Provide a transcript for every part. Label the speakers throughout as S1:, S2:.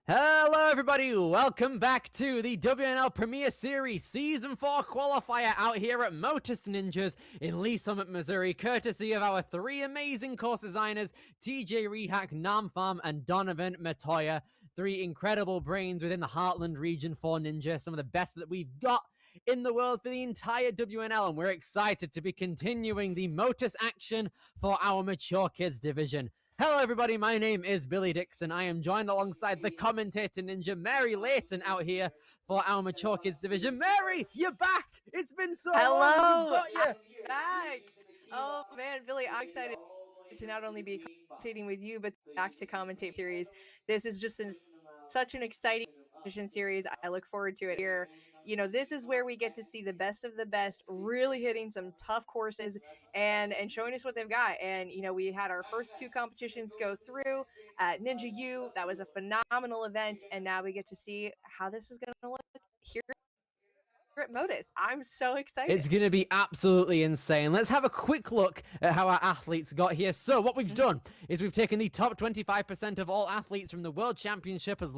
S1: Hello everybody, welcome back to the WNL Premier Series Season 4 Qualifier out here at Motus Ninjas in Lee Summit, Missouri, courtesy of our three amazing course designers, TJ Rehak, Namfarm, and Donovan Matoya. Three incredible brains within the Heartland region for Ninja, some of the best that we've got in the world for the entire WNL, and we're excited to be continuing the Motus action for our Mature Kids division. Hello everybody, my name is Billy Dixon. I am joined alongside the commentator ninja Mary Layton out here for our Mature Kids division. Mary, you're back! It's been so long, we've got you!
S2: I'm back! Oh man, Billy, I'm excited to not only be commentating with you, but back to commentate series. This is just such an exciting series. I look forward to it here. You know, this is where we get to see the best of the best, really hitting some tough courses and showing us what they've got. And you know, we had our first two competitions go through at Ninja U. That was a phenomenal event, and now we get to see how this is going to look here at Motus. I'm so excited.
S1: It's going to be absolutely insane. Let's have a quick look at how our athletes got here. So what we've done is we've taken the top 25% of all athletes from the World Championship as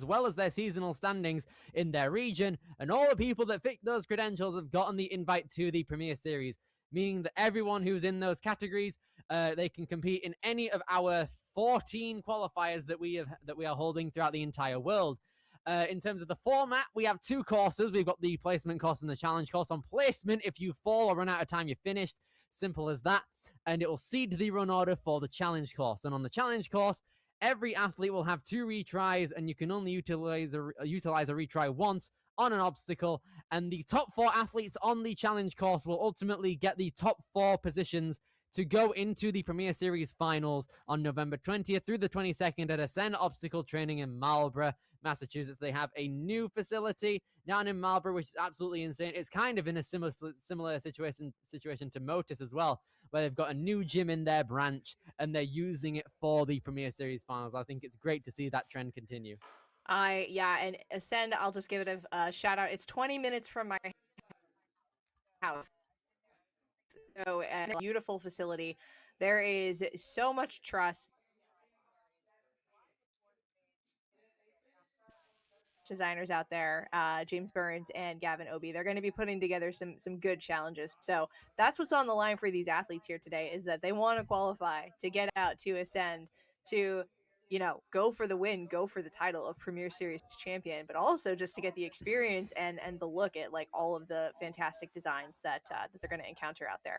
S1: well as their seasonal standings in their region, and all the people that fit those credentials have gotten the invite to the Premier Series, meaning that everyone who's in those categories, they can compete in any of our 14 qualifiers that we are holding throughout the entire world. In terms of the format, we have two courses. We've got the placement course and the challenge course. On placement, if you fall or run out of time, you're finished. Simple as that. And it will seed the run order for the challenge course. And on the challenge course, every athlete will have 2 retries, and you can only utilize a retry once on an obstacle. And the top 4 athletes on the challenge course will ultimately get the top 4 positions to go into the Premier Series finals on November 20th through the 22nd at Ascend Obstacle Training in Marlborough, Massachusetts. They have a new facility down in Marlborough, which is absolutely insane. It's kind of in a similar situation to Motus as well, where they've got a new gym in their branch and they're using it for the Premier Series finals. I think it's great to see that trend continue.
S2: And Ascend, I'll just give it a shout out. It's 20 minutes from my house. So a beautiful facility. There is so much trust. Designers out there, James Burns and Gavin Obi, they're going to be putting together some good challenges. So that's what's on the line for these athletes here today, is that they want to qualify to get out to Ascend, to go for the win, go for the title of Premier Series champion, but also just to get the experience and the look at like all of the fantastic designs that they're going to encounter out there.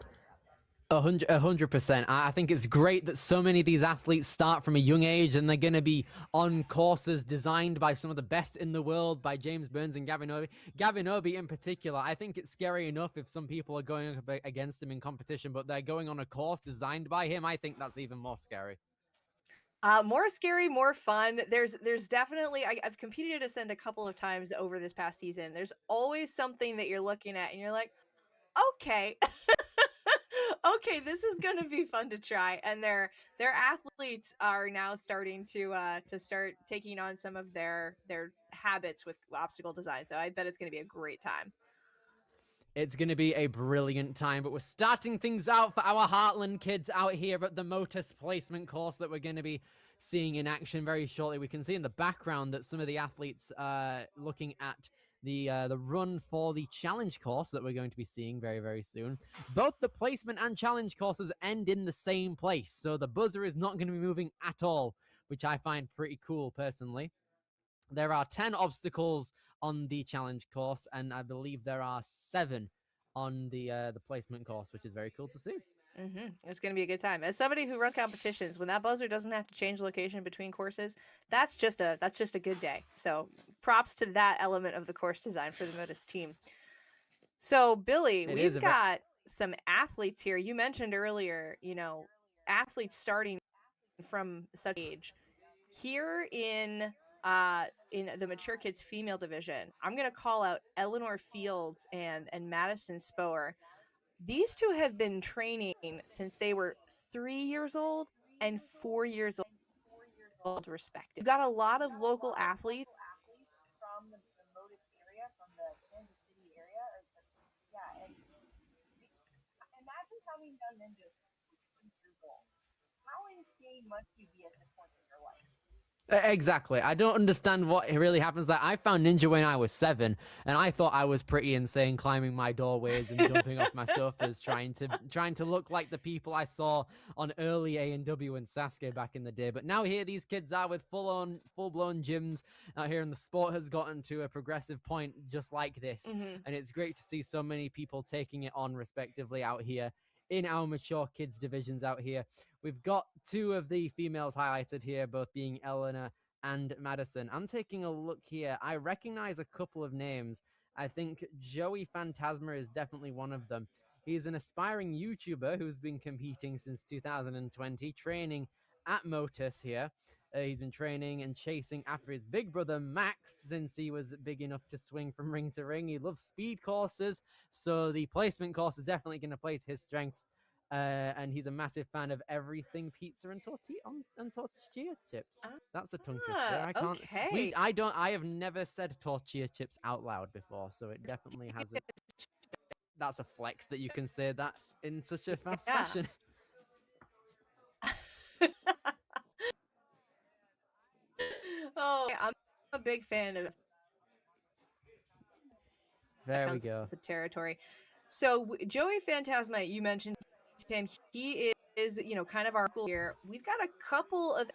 S1: 100%. I think it's great that so many of these athletes start from a young age, and they're going to be on courses designed by some of the best in the world, by James Burns and Gavin Obi. Gavin Obi in particular, I think it's scary enough if some people are going up against him in competition, but they're going on a course designed by him. I think that's even more scary.
S2: More scary, more fun. There's definitely, I've competed at Ascend a couple of times over this past season. There's always something that you're looking at and you're like, okay, okay, this is going to be fun to try. And their athletes are now starting to start taking on some of their habits with obstacle design. So I bet it's going to be a great time.
S1: It's going to be a brilliant time, but we're starting things out for our Heartland kids out here at the Motus placement course that we're going to be seeing in action very shortly. We can see in the background that some of the athletes are looking at the run for the challenge course that we're going to be seeing very, very soon. Both the placement and challenge courses end in the same place, so the buzzer is not going to be moving at all, which I find pretty cool personally. There are 10 obstacles on the challenge course, and I believe there are 7 on the placement course, which is very cool to see.
S2: It's going to be a good time. As somebody who runs competitions, when that buzzer doesn't have to change location between courses, that's just a good day. So props to that element of the course design for the Motus team. So Billy, we've got some athletes here. You mentioned earlier, athletes starting from such age. Here in the Mature Kids female division, I'm going to call out Eleanor Fields and Madison Spoer. These two have been training since they were 3 years old and 4 years old, respectively. We've got a lot of local athletes
S3: from the Motus area, from the Kansas City area. And imagine having done ninjas 3 years old. How insane must you be at this point in your life?
S1: Exactly. I don't understand what really happens. Like, I found Ninja when I was 7, and I thought I was pretty insane, climbing my doorways and jumping off my sofas, trying to look like the people I saw on early A&W and Sasuke back in the day. But now here these kids are with full blown gyms out here, and the sport has gotten to a progressive point just like this.
S2: Mm-hmm.
S1: And it's great to see so many people taking it on, respectively, out here in our mature kids divisions out here. We've got 2 of the females highlighted here, both being Eleanor and Madison. I'm taking a look here. I recognize a couple of names. I think Joey Phantasma is definitely one of them. He's an aspiring YouTuber who's been competing since 2020, training at Motus here. He's been training and chasing after his big brother Max since he was big enough to swing from ring to ring. He loves speed courses, so the placement course is definitely going to play to his strengths. And he's a massive fan of everything pizza and tortilla chips. That's a tongue twister. I can't.
S2: Okay.
S1: I have never said tortilla chips out loud before, so it definitely hasn't. That's a flex that you can say that in such a fast fashion.
S2: Oh, I'm a big fan of
S1: There we go.
S2: the territory. So Joey Phantasma, you mentioned him. He is, kind of our cool here. We've got a couple of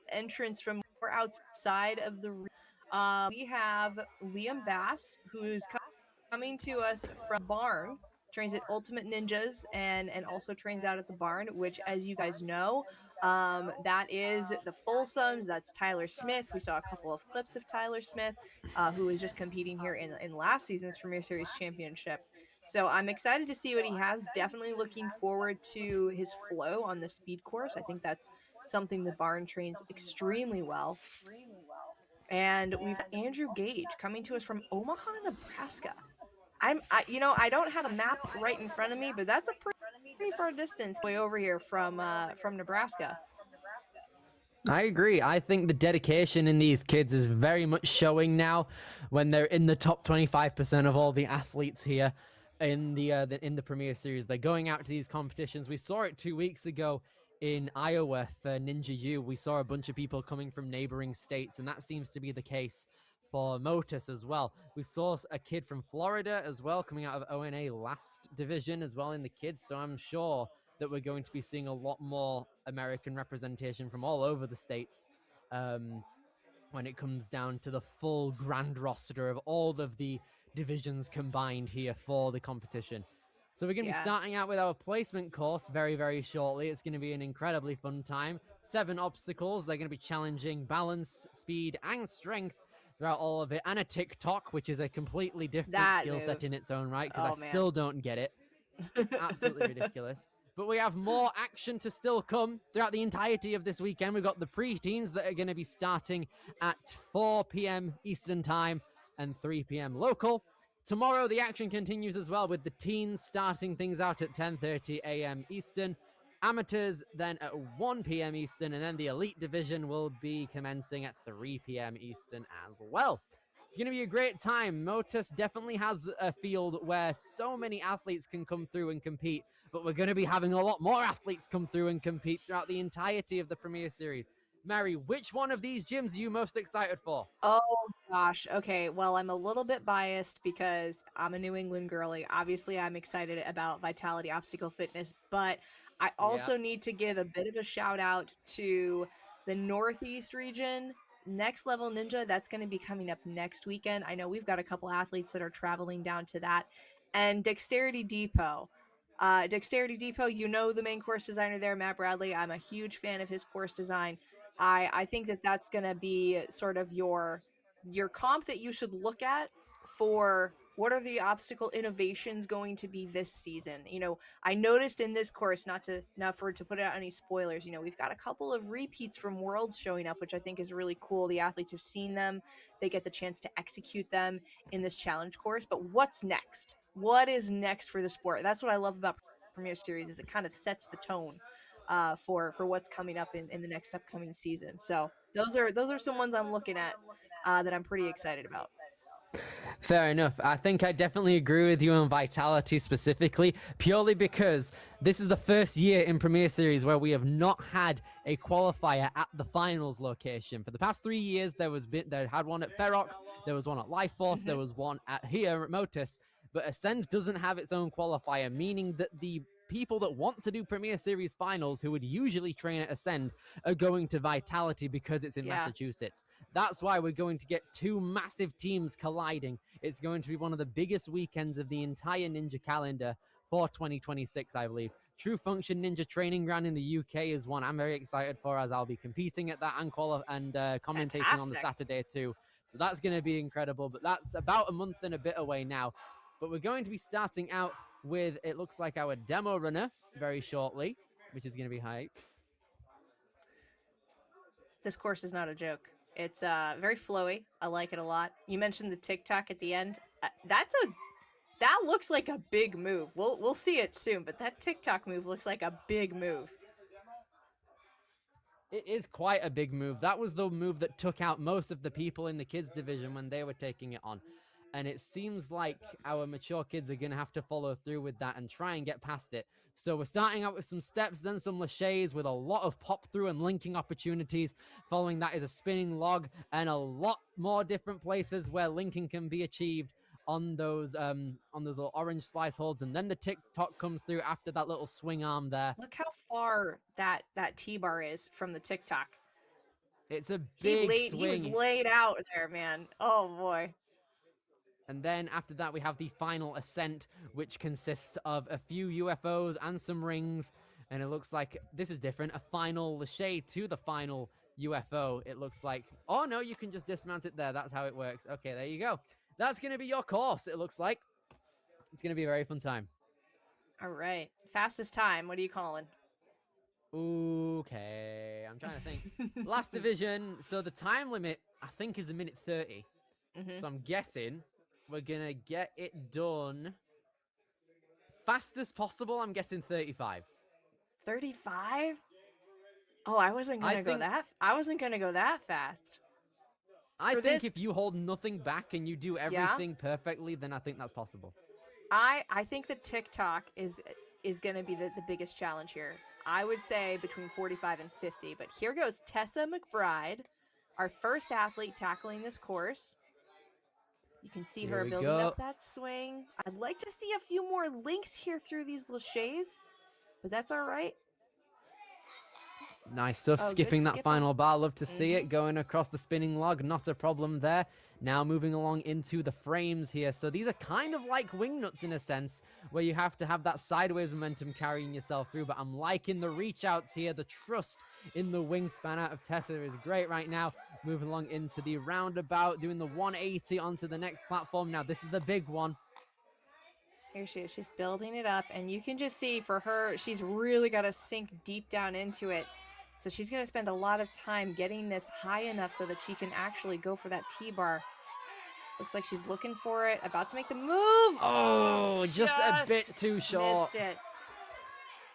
S2: entrants from more outside of the. We have Liam Bass, who's coming to us from Barn, trains at Ultimate Ninjas and also trains out at the Barn, which, as you guys know, that is the Folsoms. That's Tyler Smith. We saw a couple of clips of Tyler Smith, who was just competing here in last season's Premier Series Championship. So I'm excited to see what he has. Definitely looking forward to his flow on the speed course. I think that's something the Barn trains extremely well. And we've got Andrew Gage coming to us from Omaha, Nebraska. I don't have a map right in front of me, but that's a pretty far distance way over here from Nebraska.
S1: I agree. I think the dedication in these kids is very much showing now when they're in the top 25% of all the athletes here in the Premier Series. They're going out to these competitions. We saw it 2 weeks ago in Iowa for Ninja U. We saw a bunch of people coming from neighboring states, and that seems to be the case for Motus as well. We saw a kid from Florida as well coming out of ONA last division as well in the kids, so I'm sure that we're going to be seeing a lot more American representation from all over the states when it comes down to the full grand roster of all of the divisions combined here for the competition. So we're going to be starting out with our placement course very, very shortly. It's going to be an incredibly fun time. 7 obstacles. They're going to be challenging balance, speed, and strength throughout all of it. And a TikTok, which is a completely different skill set in its own right, because still don't get it. It's absolutely ridiculous. But we have more action to still come throughout the entirety of this weekend. We've got the preteens that are going to be starting at 4 p.m. Eastern Time and 3 p.m. local. Tomorrow, the action continues as well with the teens starting things out at 10:30 a.m. Eastern. Amateurs then at 1 p.m. Eastern, and then the elite division will be commencing at 3 p.m. Eastern as well. It's going to be a great time. Motus definitely has a field where so many athletes can come through and compete, but we're going to be having a lot more athletes come through and compete throughout the entirety of the Premier Series. Mary, which one of these gyms are you most excited for?
S2: Oh, gosh. Okay. Well, I'm a little bit biased because I'm a New England girly. Obviously, I'm excited about Vitality Obstacle Fitness, but I also need to give a bit of a shout out to the Northeast region. Next Level Ninja, that's going to be coming up next weekend. I know we've got a couple athletes that are traveling down to that. And Dexterity Depot. Dexterity Depot, you know the main course designer there, Matt Bradley. I'm a huge fan of his course design. I think that that's going to be sort of your comp that you should look at for what are the obstacle innovations going to be this season. I noticed in this course, not to put out any spoilers, we've got a couple of repeats from Worlds showing up, which I think is really cool. The athletes have seen them, they get the chance to execute them in this challenge course. But what's next? What is next for the sport? That's what I love about Premier Series, is it kind of sets the tone for what's coming up in the next upcoming season. So those are some ones I'm looking at that I'm pretty excited about.
S1: Fair enough. I think I definitely agree with you on Vitality specifically, purely because this is the first year in Premier Series where we have not had a qualifier at the finals location. For the past 3 years, there had one at Ferox, there was one at Life Force, there was one at here at Motus, but Ascend doesn't have its own qualifier, meaning that the people that want to do Premier Series finals who would usually train at Ascend are going to Vitality because it's in Massachusetts. That's why we're going to get two massive teams colliding. It's going to be one of the biggest weekends of the entire Ninja calendar for 2026, I believe. True Function Ninja Training Ground in the UK is one I'm very excited for, as I'll be competing at that and commentating on the Saturday too. So that's going to be incredible, but that's about a month and a bit away now. But we're going to be starting out with, it looks like, our demo runner very shortly, which is going to be hype.
S2: This course is not a joke. It's very flowy. I like it a lot. You mentioned the TikTok at the end. That looks like a big move. We'll see it soon, but that TikTok move looks like a big move.
S1: It is quite a big move. That was the move that took out most of the people in the kids division when they were taking it on. And it seems like our mature kids are going to have to follow through with that and try and get past it. So we're starting out with some steps, then some laches with a lot of pop through and linking opportunities. Following that is a spinning log and a lot more different places where linking can be achieved on those little orange slice holds. And then the TikTok comes through after that little swing arm there.
S2: Look how far that T-bar is from the TikTok.
S1: It's a big swing.
S2: He was laid out there, man. Oh, boy.
S1: And then after that, we have the final ascent, which consists of a few UFOs and some rings. And it looks like this is different. A final lache to the final UFO. It looks like, oh no, you can just dismount it there. That's how it works. Okay, there you go. That's going to be your course, it looks like. It's going to be a very fun time.
S2: All right. Fastest time. What are you calling?
S1: Okay. I'm trying to think. Last division. So the time limit, I think, is 1:30. So I'm guessing we're going to get it done fastest possible. I'm guessing 35.
S2: 35? Oh, I wasn't going to go that fast.
S1: I think if you hold nothing back and you do everything perfectly, then I think that's possible.
S2: I think the TikTok is going to be the biggest challenge here. I would say between 45 and 50, but here goes Tessa McBride, our first athlete tackling this course. You can see her building up that swing. I'd like to see a few more links here through these laches, but that's all right.
S1: Nice stuff. Skipping that final bar. Love to see it. Going across the spinning log. Not a problem there. Now moving along into the frames here. So these are kind of like wing nuts in a sense, where you have to have that sideways momentum carrying yourself through. But I'm liking the reach outs here. The trust in the wingspan out of Tessa is great right now. Moving along into the roundabout. Doing the 180 onto the next platform. Now this is the big one.
S2: Here she is. She's building it up. And you can just see for her, she's really got to sink deep down into it. So she's going to spend a lot of time getting this high enough so that she can actually go for that T-bar. Looks like she's looking for it, about to make the move.
S1: Oh, just a bit too short.
S2: Missed it.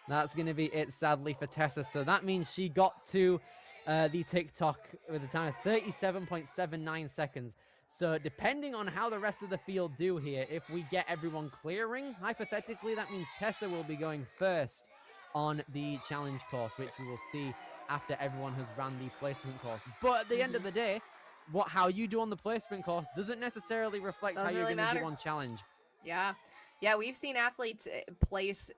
S1: That's going to be it, sadly, for Tessa. So that means she got to the TikTok with a time of 37.79 seconds. So depending on how the rest of the field do here, if we get everyone clearing, hypothetically, that means Tessa will be going first on the challenge course, which we will see after everyone has ran the placement course. But at the end of the day, how you do on the placement course doesn't necessarily reflect how you're going to do on challenge.
S2: Yeah, we've seen athletes place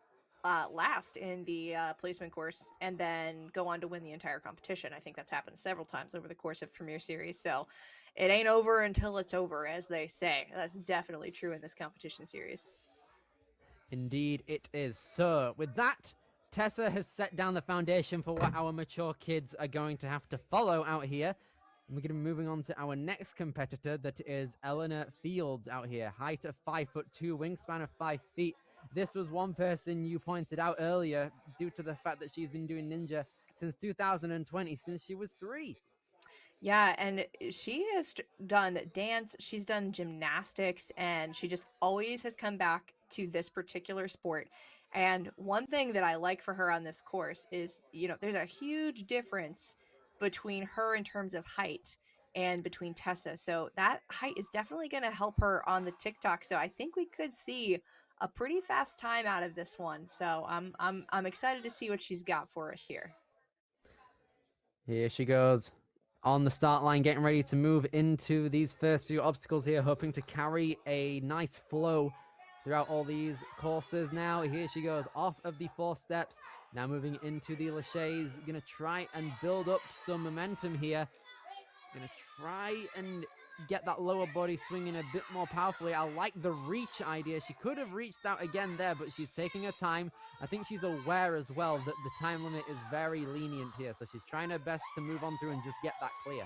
S2: last in the placement course and then go on to win the entire competition. I think that's happened several times over the course of Premier Series. So it ain't over until it's over, as they say. That's definitely true in this competition series.
S1: Indeed it is. So with that, Tessa has set down the foundation for what our mature kids are going to have to follow out here. And we're going to be moving on to our next competitor, that is Eleanor Fields out here. Height of 5'2", wingspan of 5 feet. This was one person you pointed out earlier due to the fact that she's been doing Ninja since 2020, since she was 3.
S2: Yeah, and she has done dance, she's done gymnastics, and she just always has come back to this particular sport. And one thing that I like for her on this course is, there's a huge difference between her in terms of height and between Tessa. So that height is definitely going to help her on the TikTok. So I think we could see a pretty fast time out of this one. So I'm excited to see what she's got for us here.
S1: Here she goes on the start line, getting ready to move into these first few obstacles here, hoping to carry a nice flow throughout all these courses. Now here she goes off of the 4 steps, now moving into the laches. Gonna try and build up some momentum here. Gonna try and get that lower body swinging a bit more powerfully. I like the reach idea. She could have reached out again there, but she's taking her time. I think she's aware as well that the time limit is very lenient here, so she's trying her best to move on through and just get that clear.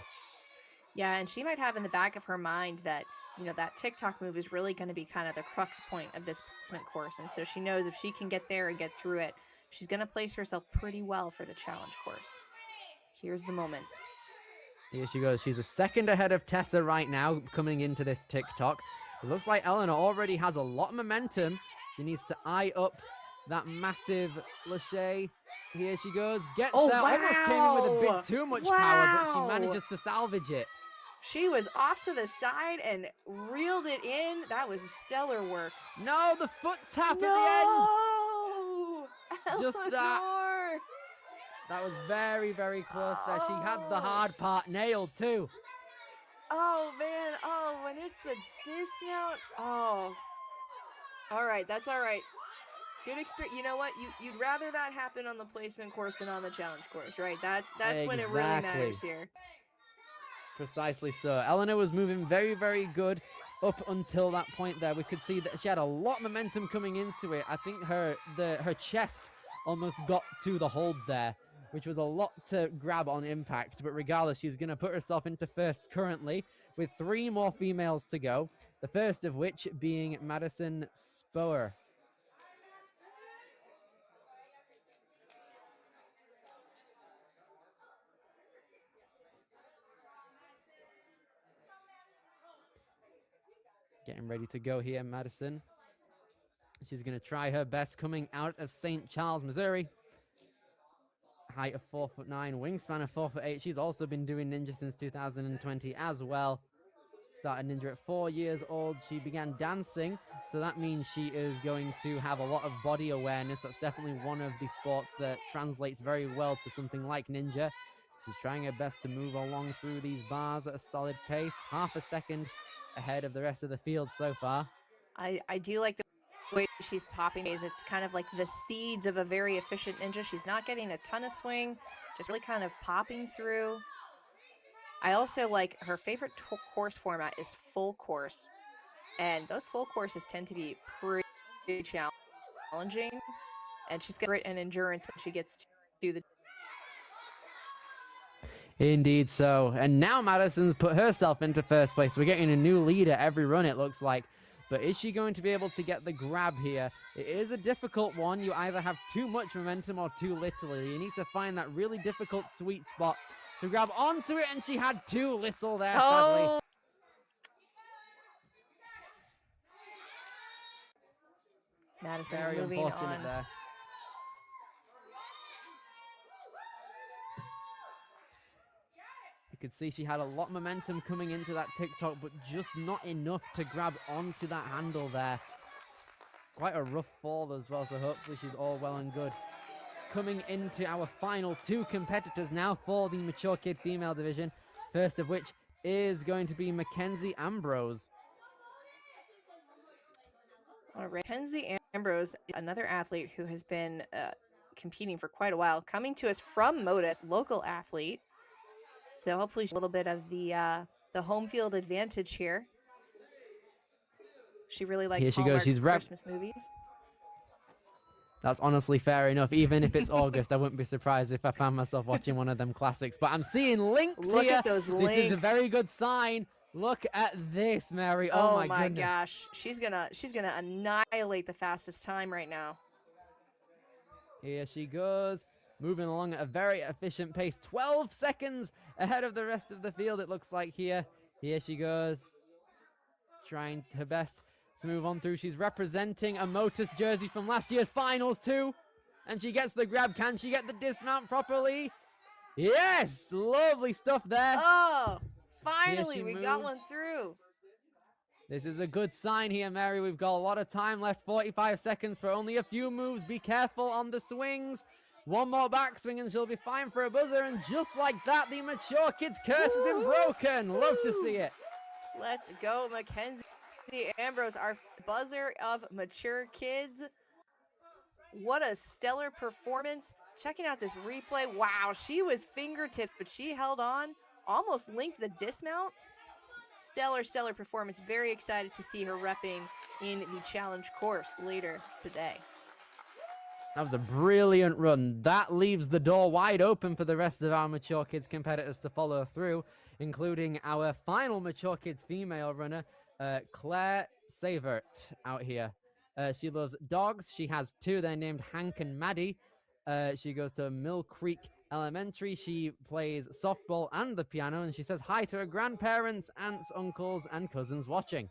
S2: Yeah, and she might have in the back of her mind that, you know, that TikTok move is really going to be kind of the crux point of this placement course. And so she knows if she can get there and get through it, she's going to place herself pretty well for the challenge course. Here's the moment.
S1: Here she goes. She's a second ahead of Tessa right now coming into this TikTok. It looks like Eleanor already has a lot of momentum. She needs to eye up that massive lache. Here she goes. Gets there.
S2: Wow.
S1: Almost came in with a bit too much power, but she manages to salvage it.
S2: She was off to the side and reeled it in. That was stellar work.
S1: No, the foot tap at the end. Just that. That was very, very close there. She had the hard part nailed too.
S2: Oh, man. Oh, when it's the dismount. Oh. All right. That's all right. Good experience. You know what? You'd rather that happen on the placement course than on the challenge course, right? That's when it really matters here.
S1: Precisely so. Eleanor was moving very, very good up until that point there. We could see that she had a lot of momentum coming into it. I think her chest almost got to the hold there, which was a lot to grab on impact. But regardless, she's going to put herself into first currently with 3 more females to go. The first of which being Madison Spoer. Getting ready to go here, Madison. She's going to try her best coming out of St. Charles, Missouri. Height of 4'9", wingspan of 4'8". She's also been doing Ninja since 2020 as well. Started Ninja at 4 years old. She began dancing, so that means she is going to have a lot of body awareness. That's definitely one of the sports that translates very well to something like Ninja. She's trying her best to move along through these bars at a solid pace. Half a second ahead of the rest of the field so far.
S2: I do like the way she's popping. It's kind of like the seeds of a very efficient ninja. She's not getting a ton of swing, just really kind of popping through. I also like her favorite course format is full course, and those full courses tend to be pretty challenging, and she's got grit and endurance when she gets to do the.
S1: Indeed so. And now Madison's put herself into first place. We're getting a new leader every run, it looks like. But is she going to be able to get the grab here? It is a difficult one. You either have too much momentum or too little. You need to find that really difficult sweet spot to grab onto it, and she had too little there, sadly.
S2: Madison
S1: Very
S2: moving
S1: unfortunate
S2: on.
S1: there. You could see she had a lot of momentum coming into that TikTok, but just not enough to grab onto that handle there. Quite a rough fall as well, so hopefully she's all well and good. Coming into our final 2 competitors now for the mature kid female division. First of which is going to be Mackenzie Ambrose.
S2: All right, Mackenzie Ambrose, another athlete who has been competing for quite a while, coming to us from Motus, local athlete. So hopefully she's a little bit of the home field advantage here. She really likes
S1: Here she goes. She's
S2: Christmas movies.
S1: That's honestly fair enough. Even if it's August, I wouldn't be surprised if I found myself watching one of them classics. But I'm seeing links
S2: Look
S1: here.
S2: at those links.
S1: This is a very good sign. Look at this, Mary. Oh my goodness.
S2: Gosh. She's gonna annihilate the fastest time right now.
S1: Here she goes. Moving along at a very efficient pace. 12 seconds ahead of the rest of the field, it looks like here. Here she goes. Trying her best to move on through. She's representing a Motus jersey from last year's finals too. And she gets the grab. Can she get the dismount properly? Yes! Lovely stuff there.
S2: Oh, Finally, we got one through.
S1: This is a good sign here, Mary. We've got a lot of time left, 45 seconds for only a few moves. Be careful on the swings. One more backswing and she'll be fine for a buzzer. And just like that, the mature kid's curse has been broken. Love to see it.
S2: Let's go, Mackenzie Ambrose, our buzzer of mature kids. What a stellar performance. Checking out this replay. Wow, she was fingertips, but she held on. Almost linked the dismount. Stellar performance. Very excited to see her repping in the challenge course later today.
S1: That was a brilliant run. That leaves the door wide open for the rest of our mature kids competitors to follow through, including our final mature kids female runner, Claire Savert out here. She loves dogs. She has two. They're named Hank and Maddie. She goes to Mill Creek Elementary. She plays softball and the piano, and she says hi to her grandparents, aunts, uncles, and cousins watching.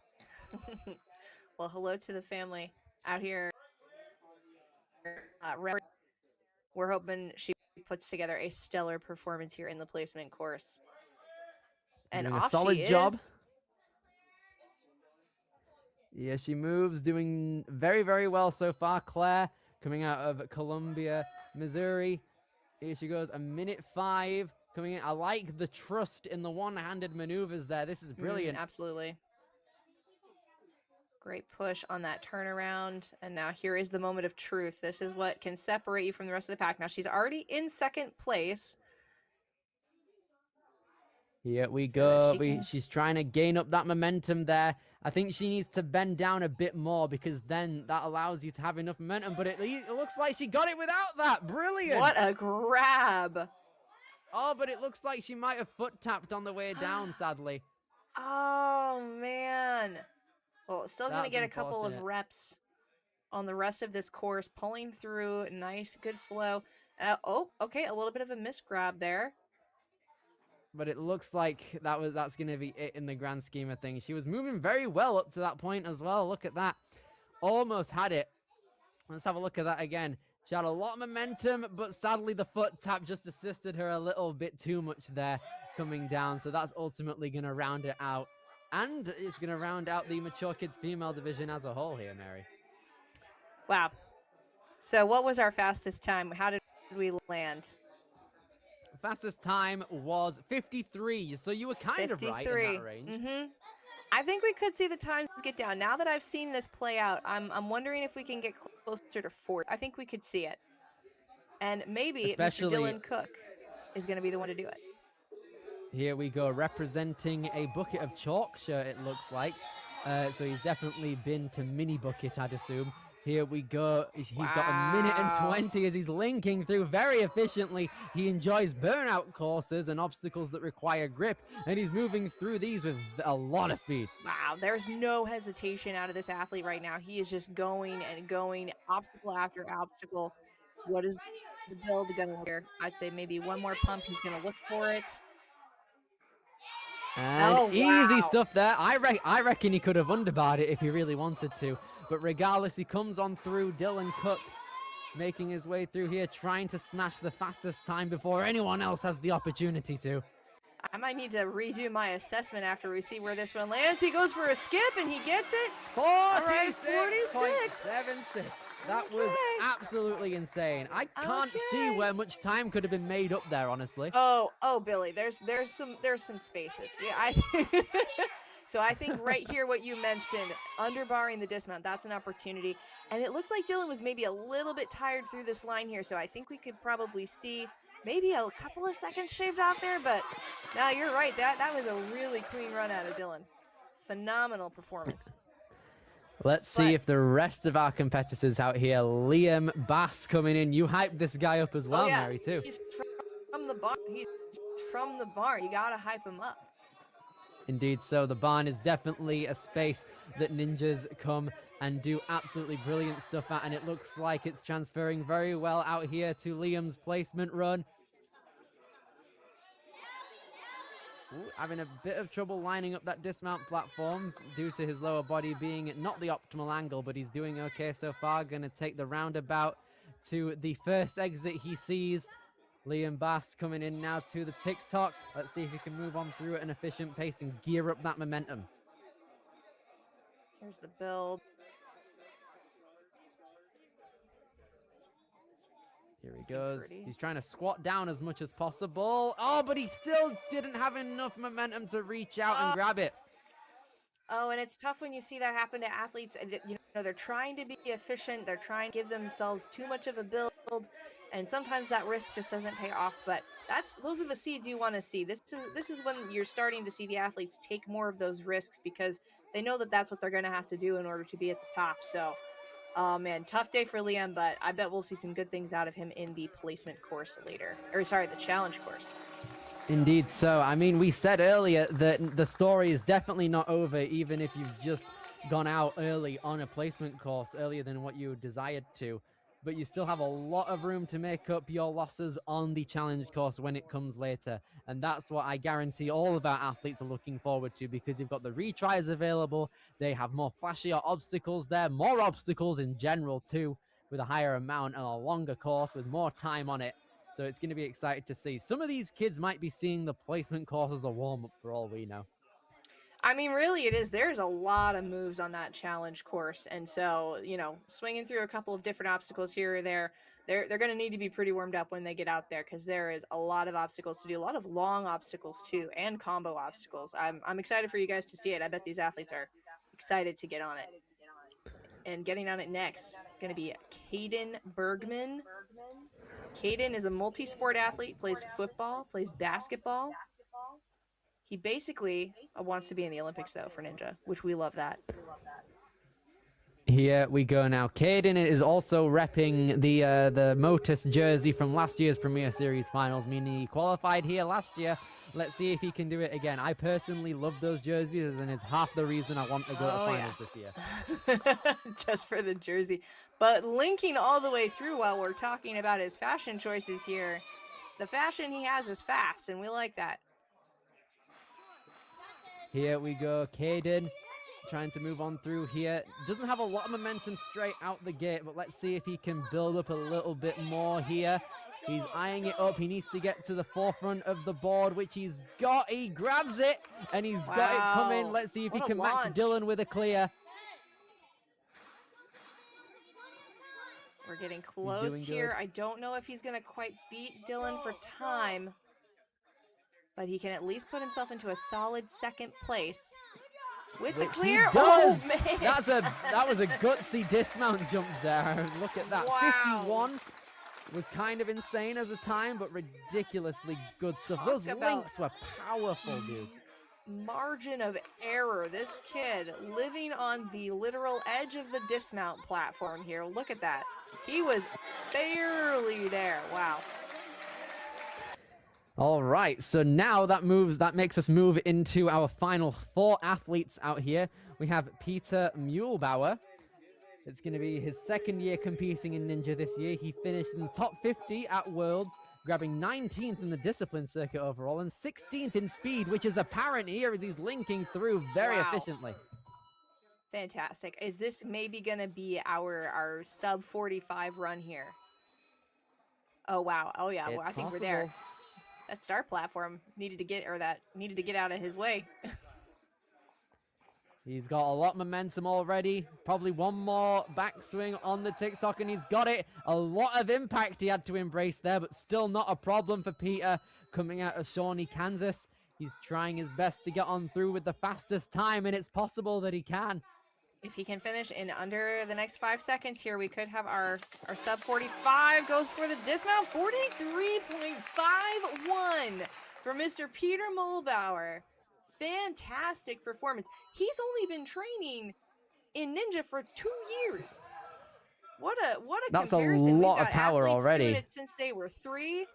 S2: Well, hello to the family out here. We're hoping she puts together a stellar performance here in the placement course. And
S1: doing
S2: off
S1: a solid
S2: she
S1: job.
S2: is.
S1: Yeah, she moves, doing very, very well so far. Claire, coming out of Columbia, Missouri. Here she goes, 1:05 coming in. I like the trust in the one-handed maneuvers there. This is brilliant.
S2: Absolutely. Great push on that turnaround. And now here is the moment of truth. This is what can separate you from the rest of the pack. Now she's already in second place.
S1: Here we
S2: So
S1: go. She's trying to gain up that momentum there. I think she needs to bend down a bit more because then that allows you to have enough momentum. But it looks like she got it without that. Brilliant.
S2: What a grab.
S1: Oh, but it looks like she might have foot tapped on the way down, sadly.
S2: Oh, man. Well, still going to
S1: That's
S2: get a couple of
S1: unfortunate.
S2: reps on the rest of this course. Pulling through. Nice, good flow. Oh, okay. A little bit of a misgrab there.
S1: But it looks like that's going to be it in the grand scheme of things. She was moving very well up to that point as well. Look at that. Almost had it. Let's have a look at that again. She had a lot of momentum, but sadly the foot tap just assisted her a little bit too much there coming down. So that's ultimately going to round it out. And it's going to round out the mature kids female division as a whole here, Mary.
S2: Wow. So what was our fastest time? How did we land?
S1: Fastest time was 53, so you were kind of right in that range.
S2: I think we could see the times get down. Now that I've seen this play out, I'm wondering if we can get closer to 4. I think we could see it. And maybe Mr. Dylan Cook is going to be the one to do it.
S1: Here we go, representing a Bucket of Chalk shirt, it looks like. So he's definitely been to Mini Bucket, I'd assume. Here we go. He's got 1:20 as he's linking through very efficiently. He enjoys burnout courses and obstacles that require grip, and he's moving through these with a lot of speed.
S2: Wow, there's no hesitation out of this athlete right now. He is just going and going, obstacle after obstacle. What is the build going to here? I'd say maybe one more pump. He's going to look for it.
S1: And easy stuff there. I reckon he could have underbarred it if he really wanted to. But regardless, he comes on through. Dylan Cook making his way through here, trying to smash the fastest time before anyone else has the opportunity to.
S2: I might need to redo my assessment after we see where this one lands. He goes for a skip and he gets it.
S1: 46.76. That was absolutely insane. I can't see where much time could have been made up there, honestly.
S2: Oh, Billy, there's some spaces. Yeah, So I think right here, what you mentioned, underbarring the dismount, that's an opportunity. And it looks like Dylan was maybe a little bit tired through this line here. So I think we could probably see maybe a couple of seconds shaved off there. But no, you're right. That was a really clean run out of Dylan. Phenomenal performance.
S1: Let's see if the rest of our competitors out here, Liam Bass coming in. You hyped this guy up as well, Mary, too.
S2: He's from the barn. He's from the barn. You got to hype him up.
S1: Indeed, so the barn is definitely a space that ninjas come and do absolutely brilliant stuff at, and it looks like it's transferring very well out here to Liam's placement run. Ooh, having a bit of trouble lining up that dismount platform due to his lower body being not the optimal angle, but he's doing okay so far. Going to take the roundabout to the first exit he sees. Liam Bass coming in now to the TikTok. Let's see if he can move on through at an efficient pace and gear up that momentum.
S2: Here's the build.
S1: Here he goes. He's trying to squat down as much as possible. Oh, but he still didn't have enough momentum to reach out and grab it.
S2: Oh, and it's tough when you see that happen to athletes. You know, they're trying to be efficient. They're trying to give themselves too much of a build, and sometimes that risk just doesn't pay off. But those are the seeds you want to see. This is when you're starting to see the athletes take more of those risks because they know that that's what they're going to have to do in order to be at the top. So, oh man, tough day for Liam, but I bet we'll see some good things out of him in the placement course later. Or sorry, the challenge course.
S1: Indeed so. I mean, we said earlier that the story is definitely not over, even if you've just gone out early on a placement course, earlier than what you desired to. But you still have a lot of room to make up your losses on the challenge course when it comes later. And that's what I guarantee all of our athletes are looking forward to, because you've got the retries available. They have more flashier obstacles there, more obstacles in general too, with a higher amount and a longer course with more time on it. So it's going to be exciting to see. Some of these kids might be seeing the placement course as a warm-up for all we know.
S2: I mean, really, it is. There's a lot of moves on that challenge course. And so, you know, swinging through a couple of different obstacles here or there, they're going to need to be pretty warmed up when they get out there, because there is a lot of obstacles to do, a lot of long obstacles too, and combo obstacles. I'm excited for you guys to see it. I bet these athletes are excited to get on it. And getting on it next, going to be Caden Bergman. Caden is a multi-sport athlete, plays football, plays basketball. He basically wants to be in the Olympics, though, for Ninja, which we love that.
S1: Here we go now. Caden is also repping the Motus jersey from last year's Premier Series finals, meaning he qualified here last year. Let's see if he can do it again. I personally love those jerseys, and it's half the reason I want to go to finals this year.
S2: Just for the jersey. But linking all the way through while we're talking about his fashion choices here, the fashion he has is fast, and we like that.
S1: Here we go. Caden trying to move on through here. Doesn't have a lot of momentum straight out the gate, but let's see if he can build up a little bit more here. He's eyeing it up. He needs to get to the forefront of the board, which he's got. He grabs it, and he's got it coming. Let's see if he can match Dylan with a clear.
S2: We're getting close here. I don't know if he's going to quite beat Dylan for time, but he can at least put himself into a solid second place with the clear.
S1: He does.
S2: Oh, man.
S1: That was a gutsy dismount jump there. Look at that.
S2: Wow.
S1: 51 was kind of insane as a time, but ridiculously good stuff. Those links were powerful, dude.
S2: Margin of error. This kid living on the literal edge of the dismount platform here. Look at that. He was barely there. Wow.
S1: All right, so now that makes us move into our final four athletes out here. We have Peter Muehlbauer. It's going to be his second year competing in Ninja this year. He finished in the top 50 at Worlds, grabbing 19th in the discipline circuit overall and 16th in speed, which is apparent here as he's linking through very efficiently.
S2: Fantastic. Is this maybe going to be our sub 45 run here? Oh, wow. Oh, yeah. Well, I think we're there. That start platform needed to get out of his way.
S1: He's got a lot of momentum already. Probably one more backswing on the TikTok, and he's got it. A lot of impact he had to embrace there, but still not a problem for Peter coming out of Shawnee, Kansas. He's trying his best to get on through with the fastest time, and it's possible that he can.
S2: If he can finish in under the next 5 seconds here, we could have our sub 45 goes for the dismount. 43.51 for Mr. Peter Muehlbauer. Fantastic performance. He's only been training in Ninja for 2 years. What a
S1: That's
S2: comparison.
S1: A lot
S2: We've got
S1: of power already.
S2: Doing it since they were 3.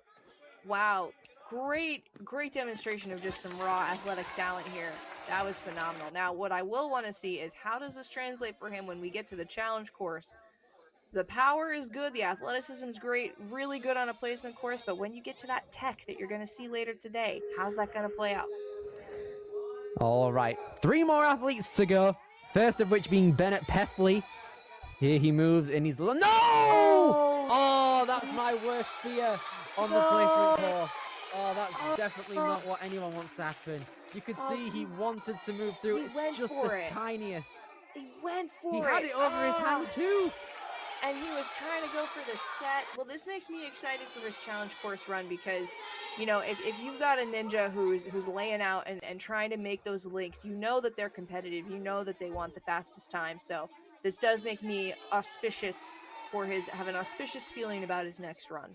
S2: Wow. Great demonstration of just some raw athletic talent here. That was phenomenal. Now, what I will want to see is how does this translate for him when we get to the challenge course? The power is good. The athleticism is great. Really good on a placement course. But when you get to that tech that you're going to see later today, how's that going to play out?
S1: All right. 3 more athletes to go. First of which being Bennett Peffley. Here he moves and he's... No! Oh, that's my worst fear on the placement course. Oh, that's definitely not what anyone wants to happen. You could see he wanted to move through.
S2: he
S1: It's
S2: went
S1: just
S2: for
S1: the
S2: it.
S1: tiniest.
S2: He went for
S1: He
S2: it.
S1: had it over his hand too.
S2: And he was trying to go for the set. Well, this makes me excited for his challenge course run because, you know, if you've got a ninja who's laying out and trying to make those links, you know that they're competitive. You know that they want the fastest time. So this does make me auspicious for have an auspicious feeling about his next run.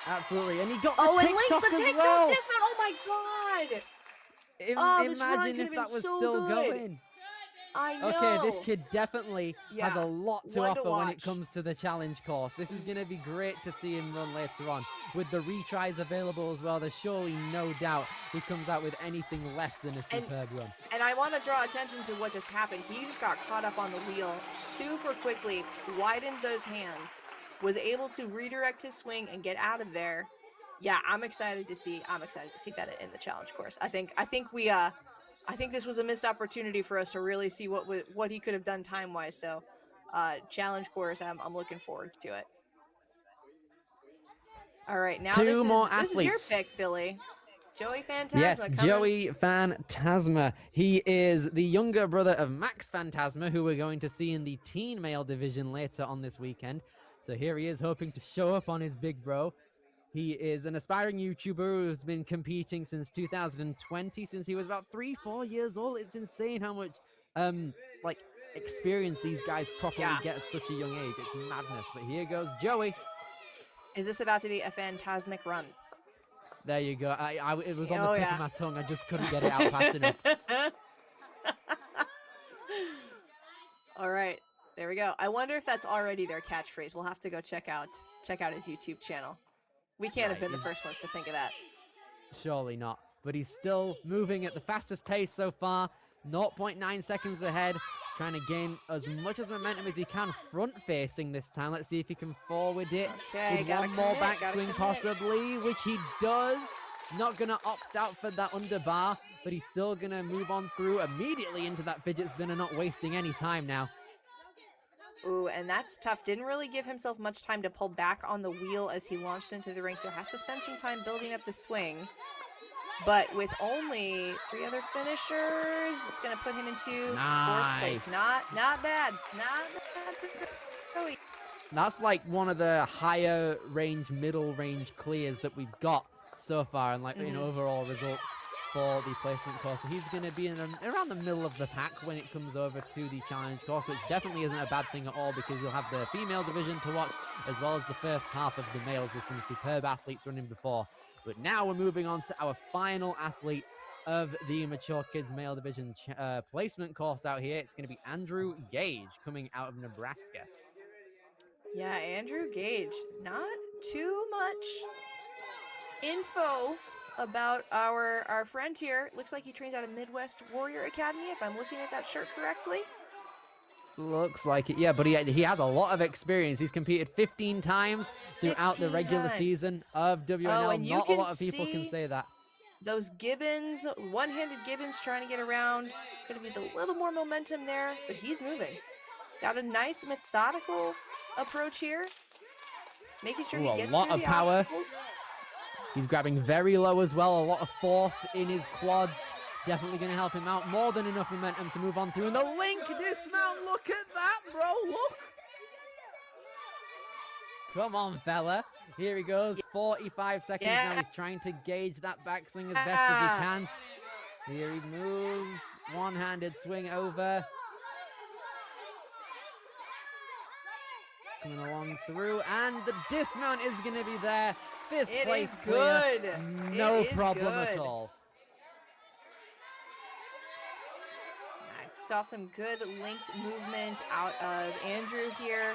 S1: Absolutely, and he got the
S2: Oh, and
S1: TikTok
S2: links the
S1: as
S2: TikTok
S1: well.
S2: dismount. Oh my God! Oh, this run
S1: Imagine
S2: could
S1: if
S2: have
S1: that
S2: been
S1: was
S2: so
S1: still
S2: good.
S1: going.
S2: I know.
S1: Okay, this kid definitely has
S2: Yeah,
S1: a lot to
S2: one to
S1: offer when it
S2: watch.
S1: comes to the challenge course. This is going to be great to see him run later on. With the retries available as well, there's surely no doubt he comes out with anything less than a superb run.
S2: And I want to draw attention to what just happened. He just got caught up on the wheel super quickly, widened those hands, was able to redirect his swing and get out of there. Yeah, I'm excited to see Bennett in the challenge course. I think this was a missed opportunity for us to really see what he could have done time-wise. So, challenge course, I'm looking forward to it. All right, now
S1: Two more
S2: this is your
S1: athletes.
S2: pick, Billy. Joey Phantasma.
S1: Yes,
S2: coming.
S1: Joey Phantasma. He is the younger brother of Max Phantasma, who we're going to see in the teen male division later on this weekend. So here he is, hoping to show up on his big bro. He is an aspiring YouTuber who's been competing since 2020, since he was about 3-4 years old. It's insane how much experience these guys properly get at such a young age. It's madness. But here goes Joey.
S2: Is this about to be a phantasmic run?
S1: There you go. It was on the
S2: Oh,
S1: tip
S2: yeah.
S1: of my tongue. I just couldn't get it out fast enough.
S2: All right, there we go. I wonder if that's already their catchphrase. We'll have to go check out his YouTube channel. We can't have been the first ones to think of that.
S1: Surely not. But he's still moving at the fastest pace so far. 0.9 seconds ahead. Trying to gain as much as momentum as he can front facing this time. Let's see if he can forward it.
S2: Okay,
S1: with
S2: gotta
S1: one more
S2: commit, gotta
S1: backswing
S2: commit.
S1: possibly, which he does. Not going to opt out for that underbar, but he's still going to move on through immediately into that fidget spinner, not wasting any time now.
S2: Ooh, and that's tough. Didn't really give himself much time to pull back on the wheel as he launched into the ring, so has to spend some time building up the swing. But with only 3 other finishers, it's going to put him into 4th place. Not bad. Not bad for Joey.
S1: That's like one of the higher range, middle range clears that we've got so far, and in overall results for the placement course. So he's going to be around the middle of the pack when it comes over to the challenge course, which definitely isn't a bad thing at all, because you'll have the female division to watch, as well as the first half of the males with some superb athletes running before. But now we're moving on to our final athlete of the Mature Kids male division placement course out here. It's going to be Andrew Gage, coming out of Nebraska.
S2: Yeah, Andrew Gage. Not too much info about our friend here. Looks like he trains out of Midwest Warrior Academy, if I'm looking at that shirt correctly.
S1: Looks like it, yeah, but he has a lot of experience. He's competed 15 times throughout the regular season of WNL.
S2: and you
S1: Not a
S2: can
S1: lot of people can
S2: see
S1: say that.
S2: Those gibbons, one-handed gibbons trying to get around. Could have used a little more momentum there, but he's moving. Got a nice methodical approach here. Making sure
S1: Ooh,
S2: he
S1: a
S2: gets
S1: lot
S2: through
S1: of
S2: the
S1: power.
S2: obstacles.
S1: He's grabbing very low as well. A lot of force in his quads. Definitely going to help him out. More than enough momentum to move on through. And the link dismount. Look at that, bro. Look. Come on, fella. Here he goes. 45 seconds now. He's trying to gauge that backswing as best as he can. Here he moves. One-handed swing over. Coming along through. And the dismount is going to be there. 5th place
S2: is
S1: clear.
S2: good.
S1: No
S2: It is
S1: problem at
S2: good.
S1: all.
S2: Nice. Saw some good linked movement out of Andrew here.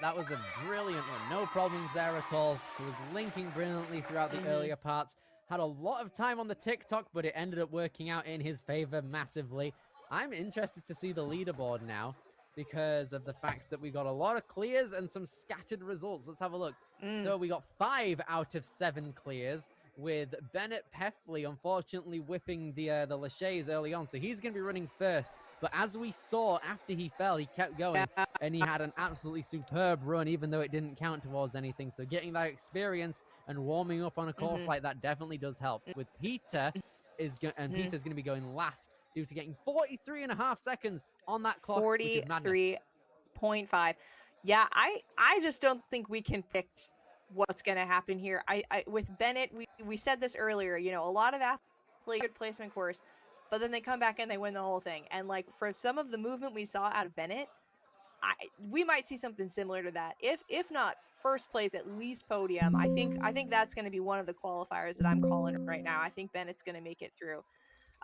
S1: That was a brilliant one. No problems there at all. He was linking brilliantly throughout the earlier parts. Had a lot of time on the TikTok, but it ended up working out in his favor massively. I'm interested to see the leaderboard now because of the fact that we got a lot of clears and some scattered results. Let's have a look. So we got 5 out of 7 clears, with Bennett Peffley unfortunately whiffing the Lachey's early on. So he's going to be running first But as we saw after he fell, he kept going and he had an absolutely superb run, even though it didn't count towards anything. So getting that experience and warming up on a course like that definitely does help. With Peter Peter's going to be going last due to getting 43.5 seconds on that clock, which is madness.
S2: 43.5. Yeah, I just don't think we can predict what's going to happen here. I with Bennett, we said this earlier, you know, a lot of athletes good placement course, but then they come back and they win the whole thing. And like for some of the movement we saw out of Bennett, we might see something similar to that. If not first place, at least podium. I think that's going to be one of the qualifiers that I'm calling right now. I think Bennett's going to make it through.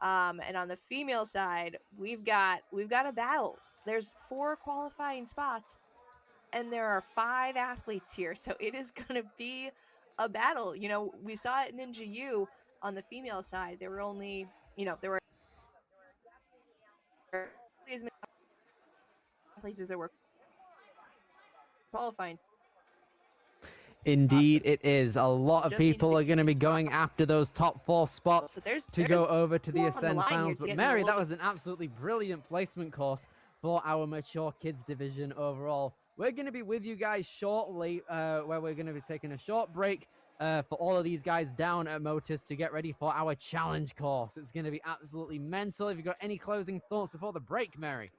S2: And on the female side, we've got a battle. There's 4 qualifying spots, and there are 5 athletes here, so it is going to be a battle. You know, we saw it in Ninja U on the female side. There were only, you know, there were as many athletes as there were qualifying.
S1: Indeed, it is. A lot of people are going to be going after those top 4 spots
S2: So there's
S1: go over to the
S2: more on the
S1: Ascend
S2: line here
S1: finals.
S2: to
S1: But
S2: get
S1: Mary,
S2: a
S1: that
S2: little
S1: was an absolutely brilliant placement course for our mature kids division overall. We're going to be with you guys shortly, where we're going to be taking a short break for all of these guys down at Motus to get ready for our challenge course. It's going to be absolutely mental. Have you got any closing thoughts before the break, Mary?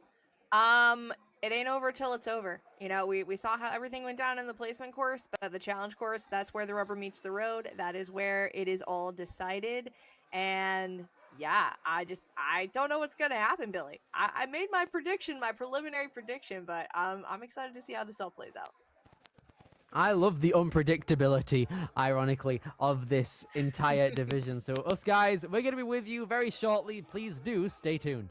S2: It ain't over till it's over. You know, we saw how everything went down in the placement course, but the challenge course, that's where the rubber meets the road. That is where it is all decided. And yeah, I don't know what's gonna happen, Billy. I made my prediction, my preliminary prediction, but I'm excited to see how this all plays out.
S1: I love the unpredictability, ironically, of this entire division. So us guys, we're going to be with you very shortly. Please do stay tuned.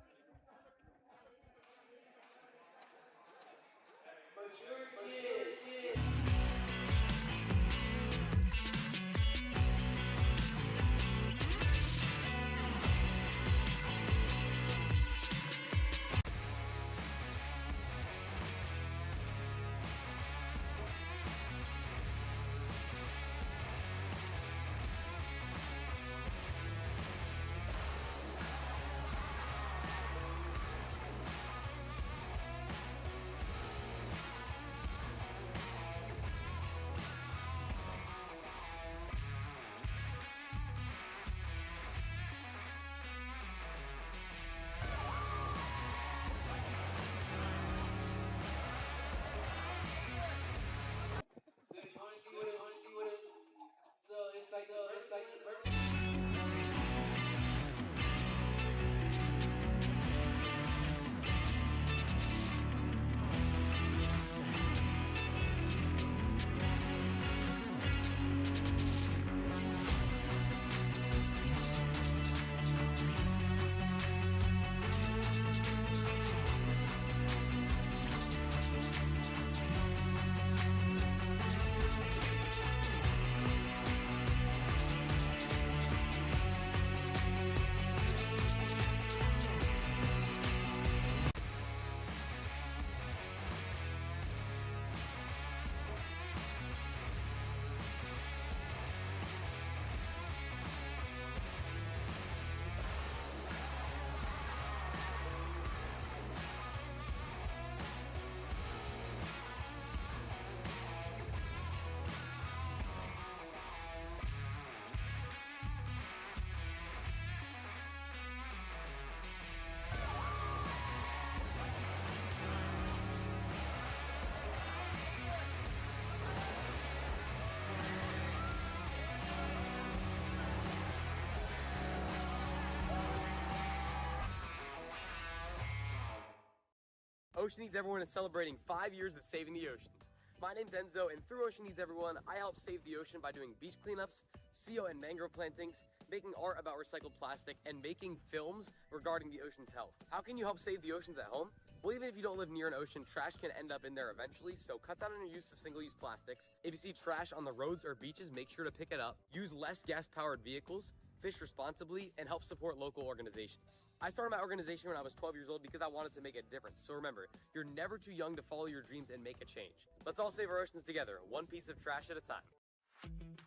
S4: Ocean Needs Everyone is celebrating 5 years of saving the oceans. My name's Enzo, and through Ocean Needs Everyone, I help save the ocean by doing beach cleanups, CO and mangrove plantings, making art about recycled plastic, and making films regarding the ocean's health. How can you help save the oceans at home? Well, even if you don't live near an ocean, trash can end up in there eventually, so cut down on your use of single-use plastics. If you see trash on the roads or beaches, make sure to pick it up. Use less gas-powered vehicles, fish responsibly, and help support local organizations. I started my organization when I was 12 years old because I wanted to make a difference. So remember, you're never too young to follow your dreams and make a change. Let's all save our oceans together, one piece of trash at a time.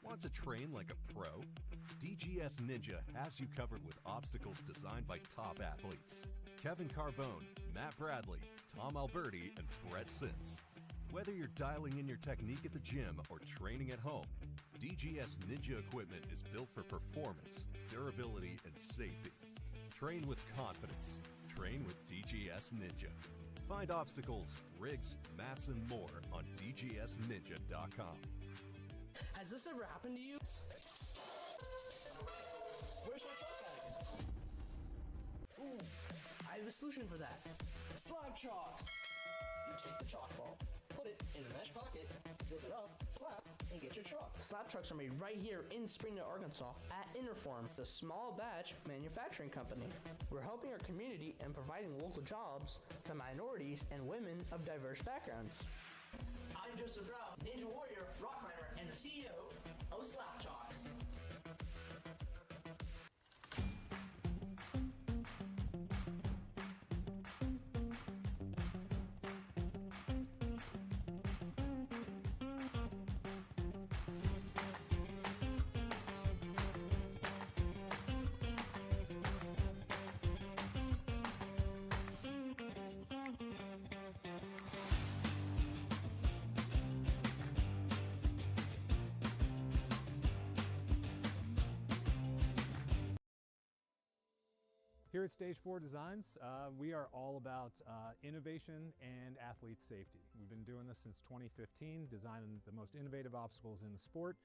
S5: Want to train like a pro? DGS Ninja has you covered with obstacles designed by top athletes. Kevin Carbone, Matt Bradley, Tom Alberti, and Brett Sims. Whether you're dialing in your technique at the gym or training at home, DGS Ninja equipment is built for performance, durability, and safety. Train with confidence. Train with DGS Ninja. Find obstacles, rigs, mats, and more on dgsninja.com.
S6: Has this ever happened to you? Where's my chalk at? Ooh, I have a solution for that. Slab chalks! You take the chalk ball, put it in the mesh pocket, zip it up, slap, and get your chalk. Slab chalks are made right here in Springdale, Arkansas at Interform, the small batch manufacturing company. We're helping our community and providing local jobs to minorities and women of diverse backgrounds. I'm Joseph Rao, Ninja Warrior, rock climber, and the CEO of Slap Chalks.
S7: Here at Stage 4 Designs, we are all about innovation and athlete safety. We've been doing this since 2015, designing the most innovative obstacles in the sport,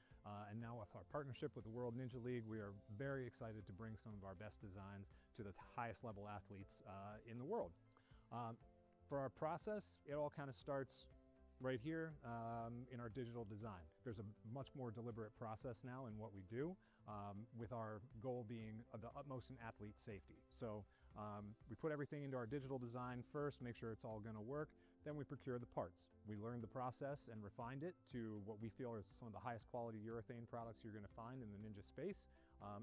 S7: and now with our partnership with the World Ninja League, we are very excited to bring some of our best designs to the highest level athletes in the world. For our process, it all kind of starts right here in our digital design. There's a much more deliberate process now in what we do, with our goal being the utmost in athlete safety. So we put everything into our digital design first, make sure it's all going to work, then we procure the parts. We learned the process and refined it to what we feel are some of the highest quality urethane products you're going to find in the Ninja space,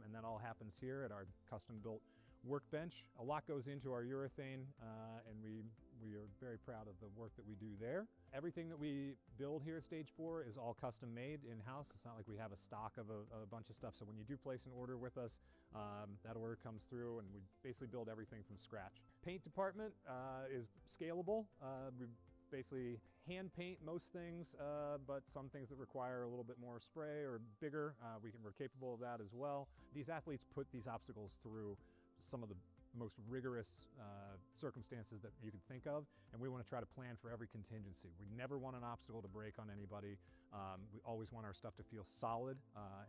S7: and that all happens here at our custom-built workbench. A lot goes into our urethane, and we are very proud of the work that we do there. Everything that we build here at Stage 4 is all custom made in-house. It's not like we have a stock of a bunch of stuff. So when you do place an order with us, that order comes through and we basically build everything from scratch. Paint department is scalable. We basically hand paint most things, but some things that require a little bit more spray or bigger, we're capable of that as well. These athletes put these obstacles through some of the most rigorous circumstances that you can think of, and we want to try to plan for every contingency. We never want an obstacle to break on anybody. We always want our stuff to feel solid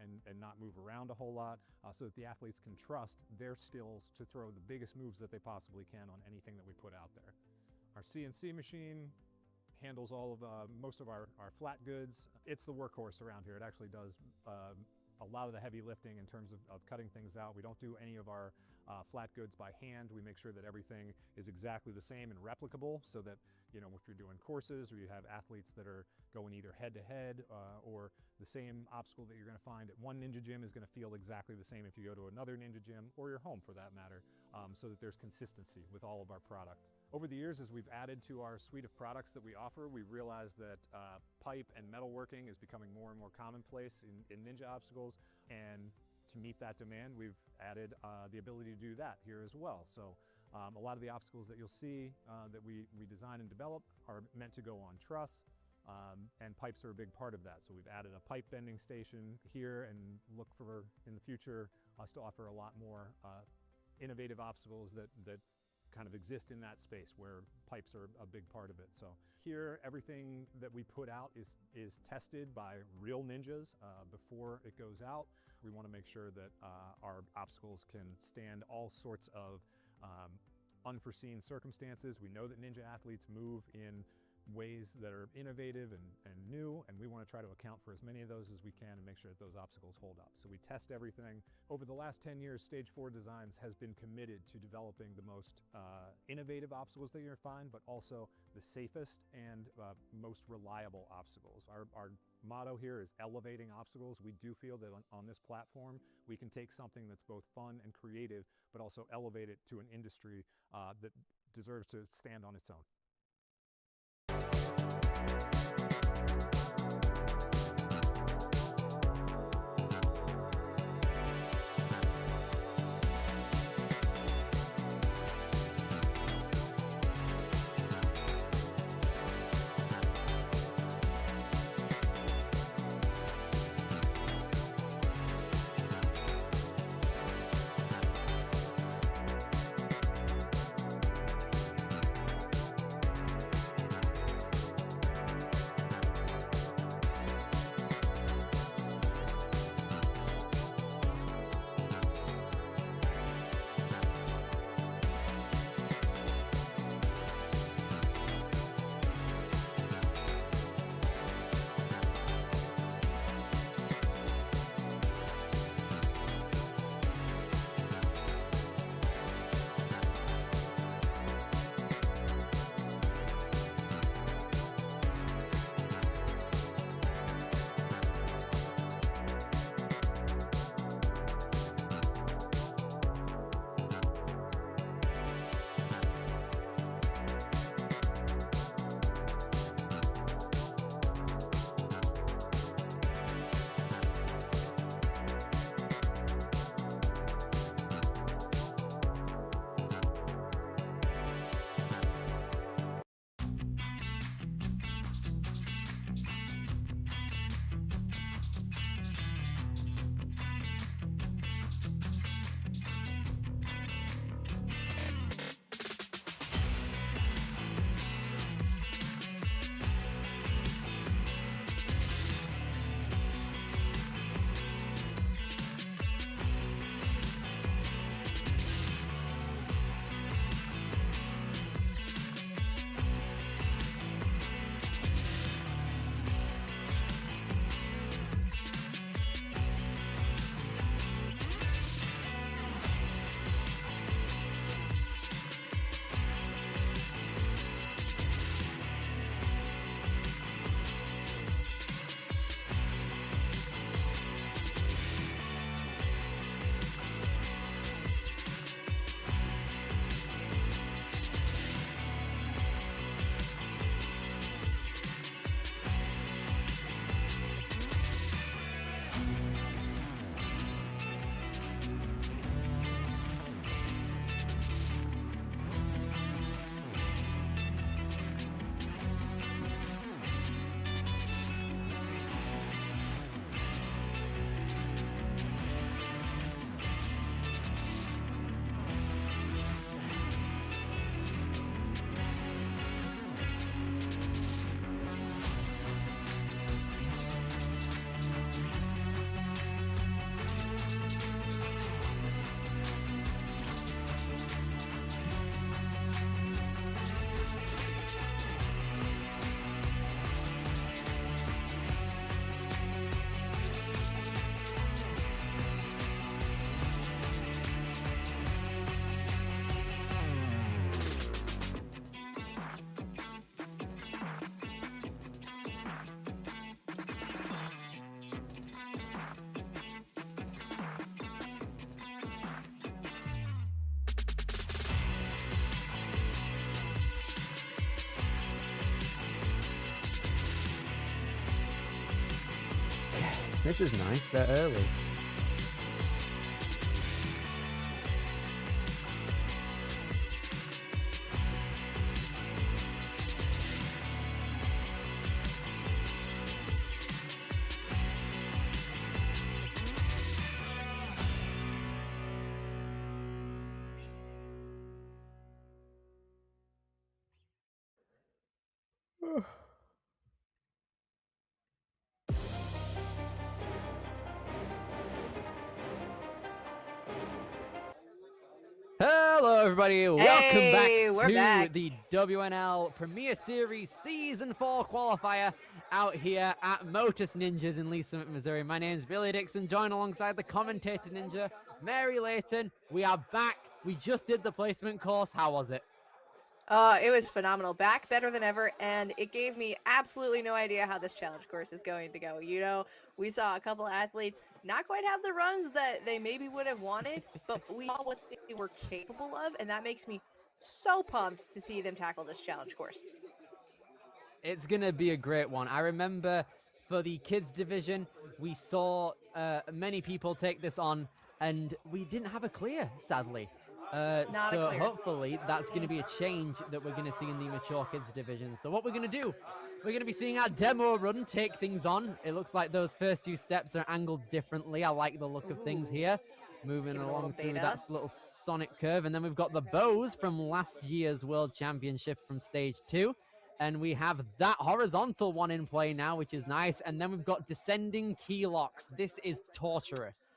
S7: and not move around a whole lot, so that the athletes can trust their skills to throw the biggest moves that they possibly can on anything that we put out there. Our CNC machine handles all of most of our flat goods. It's the workhorse around here. It actually does a lot of the heavy lifting in terms of cutting things out. We don't do any of our flat goods by hand. We make sure that everything is exactly the same and replicable, so that, you know, if you're doing courses or you have athletes that are going either head to head or the same obstacle that you're going to find at one Ninja gym is going to feel exactly the same if you go to another Ninja gym or your home for that matter, so that there's consistency with all of our product. Over the years, as we've added to our suite of products that we offer, we've realized that pipe and metalworking is becoming more and more commonplace in Ninja obstacles, and to meet that demand, we've added the ability to do that here as well. So a lot of the obstacles that you'll see that we design and develop are meant to go on truss, and pipes are a big part of that. So we've added a pipe bending station here, and look for, in the future, us to offer a lot more innovative obstacles that kind of exist in that space where pipes are a big part of it. So here, everything that we put out is tested by real ninjas before it goes out. We want to make sure that our obstacles can stand all sorts of unforeseen circumstances. We know that Ninja athletes move in ways that are innovative and new, and we want to try to account for as many of those as we can and make sure that those obstacles hold up. So we test everything. Over the last 10 years, Stage 4 Designs has been committed to developing the most innovative obstacles that you're going to find, but also the safest and most reliable obstacles. Our motto here is elevating obstacles. We do feel that on this platform, we can take something that's both fun and creative, but also elevate it to an industry that deserves to stand on its own.
S1: This is nice. They're early. Hello, everybody. Welcome back
S2: Hey, we're
S1: to
S2: back.
S1: the WNL Premier Series Season 4 qualifier out here at Motus Ninjas in Lee Summit, Missouri. My name is Billy Dixon, joined alongside the commentator ninja, Mary Layton. We are back. We just did the placement course. How was it?
S2: It was phenomenal. Back better than ever, and it gave me absolutely no idea how this challenge course is going to go. You know, we saw a couple athletes not quite have the runs that they maybe would have wanted, but we saw what they were capable of, and that makes me so pumped to see them tackle this challenge course.
S1: It's going to be a great one. I remember for the kids division, we saw many people take this on, and we didn't have a clear, sadly.
S2: Not a
S1: So
S2: clear.
S1: hopefully that's going to be a change that we're going to see in the mature kids division. So what we're going to do, we're going to be seeing our demo run take things on. It looks like those first two steps are angled differently. I like the look of things here. Moving
S2: Give it a little
S1: along through
S2: beta.
S1: that little sonic curve. And then we've got the bows from last year's World Championship from stage 2. And we have that horizontal one in play now, which is nice. And then we've got descending key locks. This is torturous.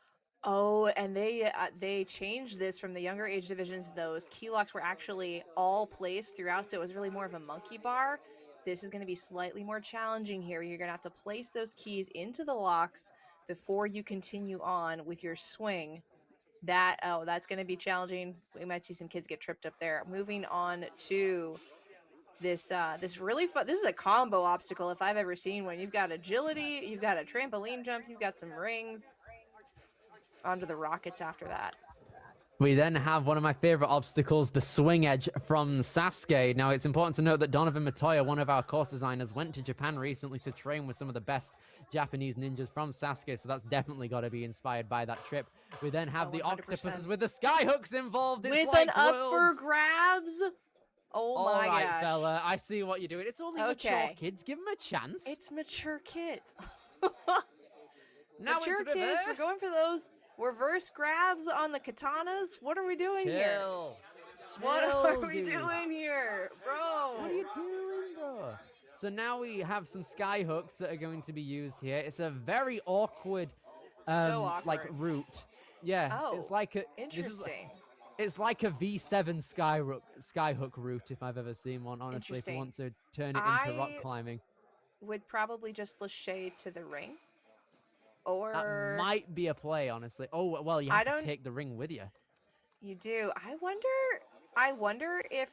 S2: Oh, and they changed this from the younger age divisions. Those key locks were actually all placed throughout, so it was really more of a monkey bar. This is going to be slightly more challenging here. You're going to have to place those keys into the locks before you continue on with your swing. That's going to be challenging. We might see some kids get tripped up there. Moving on to this really fun. This is a combo obstacle if I've ever seen one. You've got agility, you've got a trampoline jump, you've got some rings. Onto the rockets after that.
S1: We then have one of my favorite obstacles, the swing edge from Sasuke. Now, it's important to note that Donovan Matoya, one of our course designers, went to Japan recently to train with some of the best Japanese ninjas from Sasuke, so that's definitely got to be inspired by that trip. We then have the
S2: 100%.
S1: octopuses with the skyhooks involved. It's
S2: With
S1: like
S2: an up for
S1: worlds.
S2: grabs. Oh
S1: All
S2: my
S1: right,
S2: gosh.
S1: fella, I see what you're doing. It's only mature
S2: Okay.
S1: kids. Give them a chance.
S2: It's mature kids.
S1: Now
S2: Mature
S1: into
S2: kids, we're
S1: reverse.
S2: going for those reverse grabs on the katanas. What are we doing here?
S1: Chill.
S2: What
S1: Chill,
S2: are we
S1: dude.
S2: doing here,
S1: What are
S2: bro?
S1: you doing, though? So now we have some sky hooks that are going to be used here. It's a very awkward, like
S2: awkward.
S1: route. Yeah,
S2: Oh,
S1: it's like a
S2: Interesting.
S1: it's like a V7 sky hook route if I've ever seen one. Honestly, if you
S2: Interesting.
S1: want to turn it into rock
S2: I-
S1: climbing,
S2: Would probably just lashade to the ring.
S1: that
S2: Or
S1: might be a play. Honestly. Oh well, you
S2: I
S1: have to
S2: don't-
S1: take the ring with you.
S2: you do. I wonder if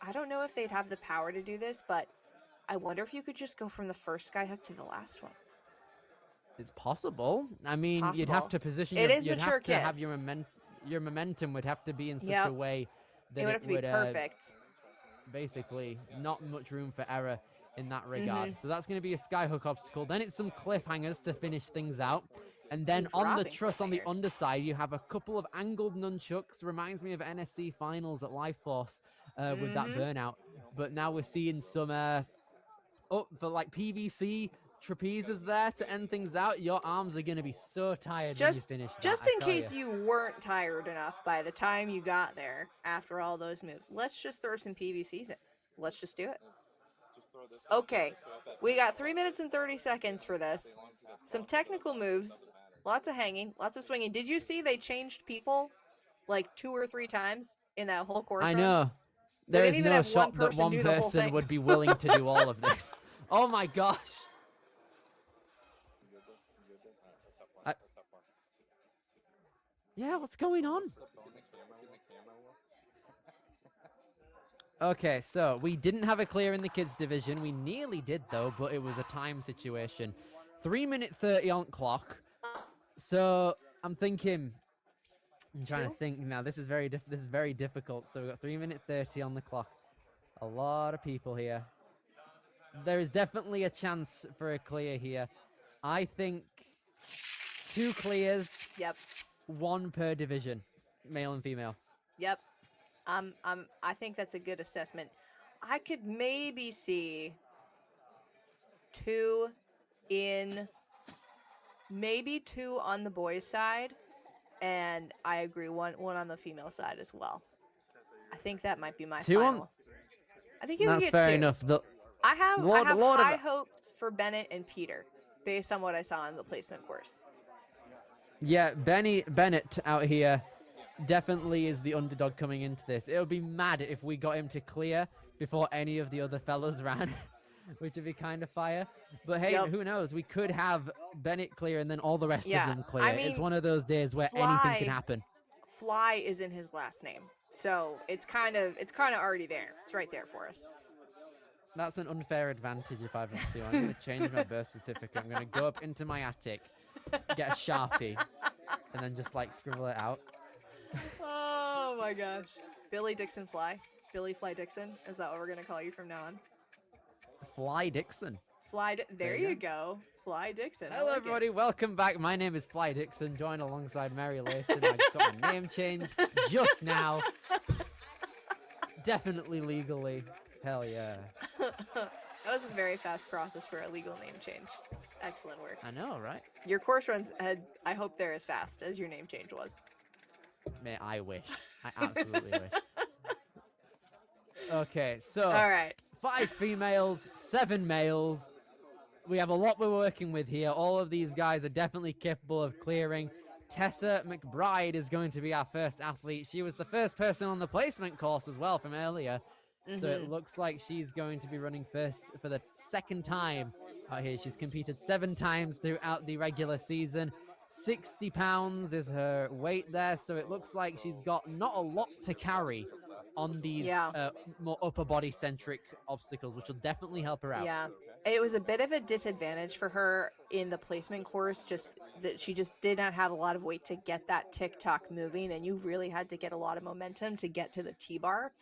S2: I don't know if they'd have the power to do this, but I wonder if you could just go from the first skyhook to the last one.
S1: It's possible. I mean, you'd have
S2: Possible.
S1: to position.
S2: It
S1: Your,
S2: is
S1: you'd
S2: mature
S1: have to have
S2: kids.
S1: your momentum would have to be in such
S2: Yep.
S1: a way that
S2: It would have to be perfect.
S1: Basically, not much room for error in that regard.
S2: Mm-hmm.
S1: So that's going to be a skyhook obstacle. Then it's some cliffhangers to finish things out. And then
S2: Some
S1: on the
S2: dropping
S1: truss on the
S2: cliffhangers.
S1: underside, you have a couple of angled nunchucks. Reminds me of NSC finals at Life Force with that
S2: Mhm.
S1: burnout. But now we're seeing some for like PVC trapezes there to end things out. Your arms are going to be so tired when you finish that,
S2: Just
S1: I
S2: in
S1: tell
S2: case
S1: you.
S2: you weren't tired enough by the time you got there after all those moves. Let's just throw some PVCs in. Let's just do it. Okay, we got 3 minutes and 30 seconds for this. Some technical moves, lots of hanging, lots of swinging. Did you see they changed people like 2 or 3 times in that whole course
S1: I
S2: run?
S1: know.
S2: We
S1: There
S2: didn't
S1: is
S2: even
S1: no
S2: have one
S1: shot that
S2: person
S1: one
S2: do the whole
S1: person
S2: thing.
S1: would be willing to do all of this. Oh my gosh. Yeah, what's going on? Okay, so we didn't have a clear in the kids division. We nearly did though, but it was a time situation. 3 minute 30 on clock. So I'm thinking, I'm trying to
S2: Two?
S1: think now. This is very difficult. So we've got 3 minute 30 on the clock. A lot of people here. There is definitely a chance for a clear here. I think 2 clears,
S2: Yep.
S1: 1 per division, male and female.
S2: Yep. I think that's a good assessment. I could maybe see 2 in, maybe 2 on the boys' side, and I agree, one on the female side as well. I think that might be my
S1: 2 on-
S2: final. I think you can
S1: That's
S2: get
S1: fair
S2: 2.
S1: enough.
S2: I have
S1: Lord of
S2: high
S1: it.
S2: hopes for Bennett and Peter, based on what I saw in the placement course.
S1: Yeah, Bennett out here definitely is the underdog coming into this. It would be mad if we got him to clear before any of the other fellas ran, which would be kind of fire. But hey,
S2: Yep.
S1: who knows? We could have Bennett clear and then all the rest
S2: Yeah,
S1: of them clear.
S2: I
S1: It's
S2: mean,
S1: one of those days where anything
S2: Fly-
S1: can happen.
S2: Fly is in his last name, so it's kind of already there. It's right there for us.
S1: That's an unfair advantage if I've ever seen one. I'm going to change my birth certificate. I'm going to go up into my attic, get a Sharpie, and then just like scribble it out.
S2: Oh my gosh. Billy Dixon Fly. Billy Fly Dixon. Is that what we're gonna call you from now on?
S1: Fly Dixon.
S2: There you go. Fly Dixon. I
S1: Hello,
S2: like it.
S1: everybody. Welcome back. My name is Fly Dixon, joined alongside Mary Layton. I got my name changed just now. Definitely legally. Hell yeah.
S2: That was a very fast process for a legal name change. Excellent work.
S1: I know, right?
S2: Your course runs had, I hope they're as fast as your name change was.
S1: May I wish. I absolutely wish. Okay, so
S2: All right.
S1: 5 females, 7 males. We have a lot we're working with here. All of these guys are definitely capable of clearing. Tessa McBride is going to be our first athlete. She was the first person on the placement course as well from earlier. So it looks like she's going to be running first for the 2nd time out here. She's competed 7 times throughout the regular season. 60 pounds is her weight there, so it looks like she's got not a lot to carry on these more upper body centric obstacles, which will definitely help her out.
S2: Yeah. It was a bit of a disadvantage for her in the placement course, just that she just did not have a lot of weight to get that TikTok moving, and you really had to get a lot of momentum to get to the T-bar.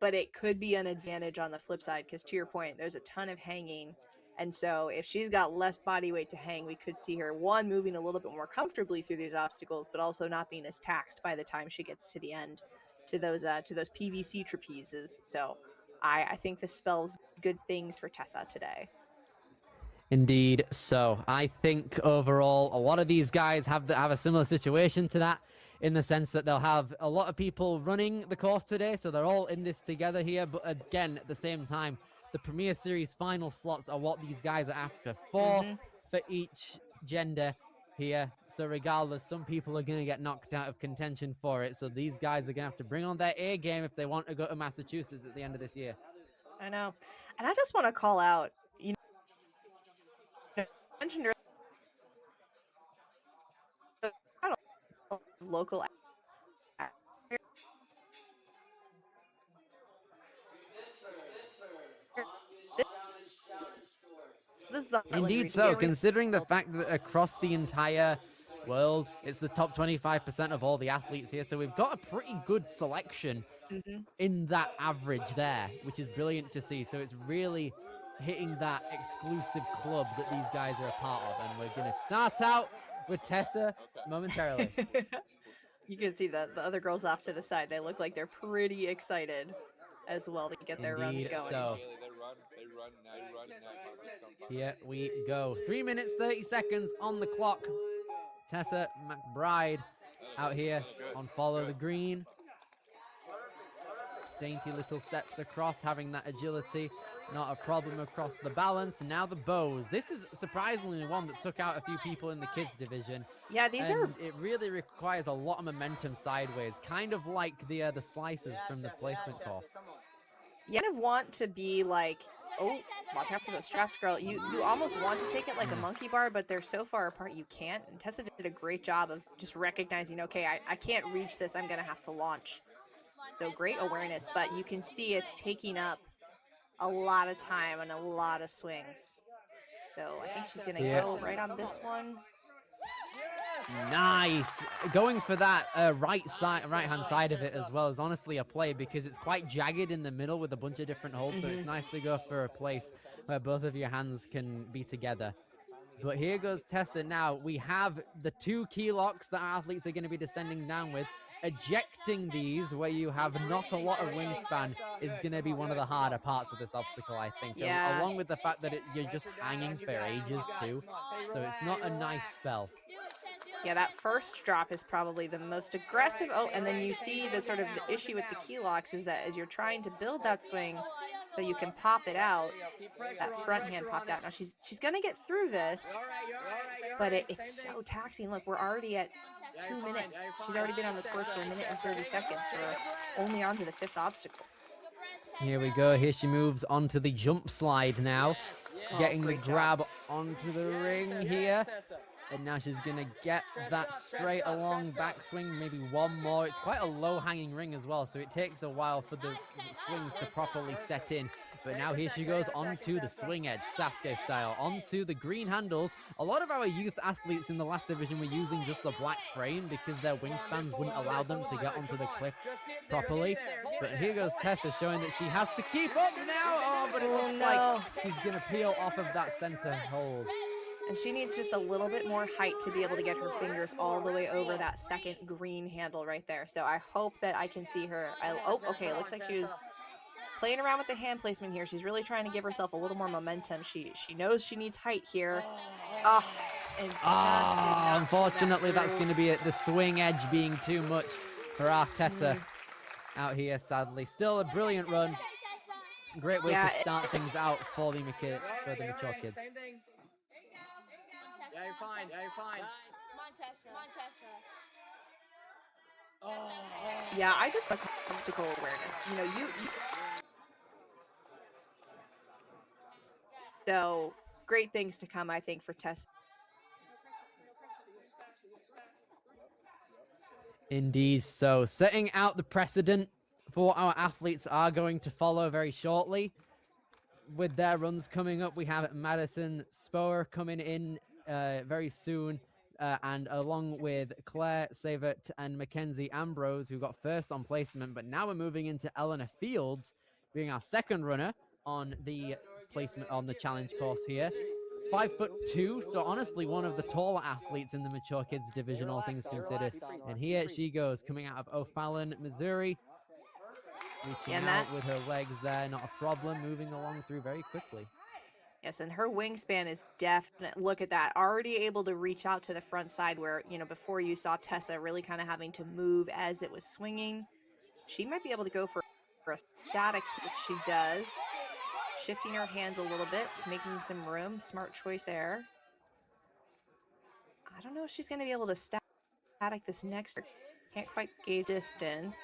S2: But it could be an advantage on the flip side, because to your point, there's a ton of hanging. And so if she's got less body weight to hang, we could see her, one, moving a little bit more comfortably through these obstacles, but also not being as taxed by the time she gets to the end, to those PVC trapezes. So I think this spells good things for Tessa today.
S1: Indeed. So I think overall, a lot of these guys have a similar situation to that, in the sense that they'll have a lot of people running the course today, so they're all in this together here. But again, at the same time, the Premier Series final slots are what these guys are after. 4 for each gender here. So regardless, some people are going to get knocked out of contention for it. So these guys are going to have to bring on their A game if they want to go to Massachusetts at the end of this year.
S2: I know. And I just want to call out, you know, mentioned earlier, local this is the
S1: Indeed so, considering the fact that across the entire world, it's the top 25% of all the athletes here. So we've got a pretty good selection in that average there, which is brilliant to see. So it's really hitting that exclusive club that these guys are a part of. And we're going to start out with Tessa momentarily.
S2: You can see the other girls off to the side. They look like they're pretty excited as well to get their runs
S1: Indeed
S2: going.
S1: so. Here we go. 3 minutes, 30 seconds on the clock. Tessa McBride out here on Follow the Green. Dainty little steps across, having that agility. Not a problem across the balance. And now the bows. This is surprisingly one that took out a few people in the kids division.
S2: Yeah, these are...
S1: It really requires a lot of momentum sideways, kind of like the slices from the placement course.
S2: You kind of want to be like, oh, watch out for those straps, girl. You almost want to take it like a monkey bar, but they're so far apart you can't. And Tessa did a great job of just recognizing, okay, I can't reach this. I'm going to have to launch. So great awareness, but you can see it's taking up a lot of time and a lot of swings. So I think she's going to go right on this one.
S1: Nice. Going for that right-hand side of it as well is honestly a play, because it's quite jagged in the middle with a bunch of different holds. So it's nice to go for a place where both of your hands can be together. But here goes Tessa now. We have the 2 key locks that our athletes are going to be descending down with. Ejecting these, where you have not a lot of wingspan, is going to be one of the harder parts of this obstacle, I think.
S2: Yeah.
S1: Along with the fact that you're just hanging for ages, too. So it's not a nice spell.
S2: Yeah, that first drop is probably the most aggressive. Oh, and then you see the sort of the issue with the key locks is that as you're trying to build that swing so you can pop it out, that front hand popped out. Now she's gonna get through this, but it's so taxing. Look, we're already at 2 minutes. She's already been on the course for 1 minute and 30 seconds. We're only on to the 5th obstacle.
S1: Here we go. Here she moves onto the jump slide now. Getting the grab onto the ring here. And now she's going to get that straight along backswing, maybe one more. It's quite a low-hanging ring as well, so it takes a while for the swings to properly set in. But now here she goes onto the swing edge, Sasuke style, onto the green handles. A lot of our youth athletes in the last division were using just the black frame because their wingspans wouldn't allow them to get onto the cliffs properly. But here goes Tessa showing that she has to keep up now. Oh, but it looks like she's going to peel off of that center hold.
S2: And she needs just a little bit more height to be able to get her fingers all the way over that second green handle right there. So I hope that I can see her. Oh, okay, it looks like she was playing around with the hand placement here. She's really trying to give herself a little more momentum. She knows she needs height here.
S1: Unfortunately, that's going to be the swing edge being too much for our Tessa out here, sadly. Still a brilliant run. Great way to start things out for the mature kids.
S4: Yeah, you're fine. Yeah, you're fine.
S2: Yeah, I just like obstacle awareness. You know, you so great things to come, I think, for Tessa.
S1: Indeed. So setting out the precedent for our athletes are going to follow very shortly. With their runs coming up, we have Madison Spoer coming in very soon, and along with Claire Savert and Mackenzie Ambrose, who got first on placement. But now we're moving into Eleanor Fields, being our second runner on the placement on the challenge course here. 5'2", so honestly one of the taller athletes in the mature kids division, all things considered. And here she goes, coming out of O'Fallon, Missouri. Reaching out with her legs there, not a problem, moving along through very quickly.
S2: Yes, and her wingspan is definite. Look at that, already able to reach out to the front side where, you know, before you saw Tessa really kind of having to move as it was swinging. She might be able to go for a static, which she does. Shifting her hands a little bit, making some room. Smart choice there. I don't know if she's going to be able to static this next. Can't quite gauge distance.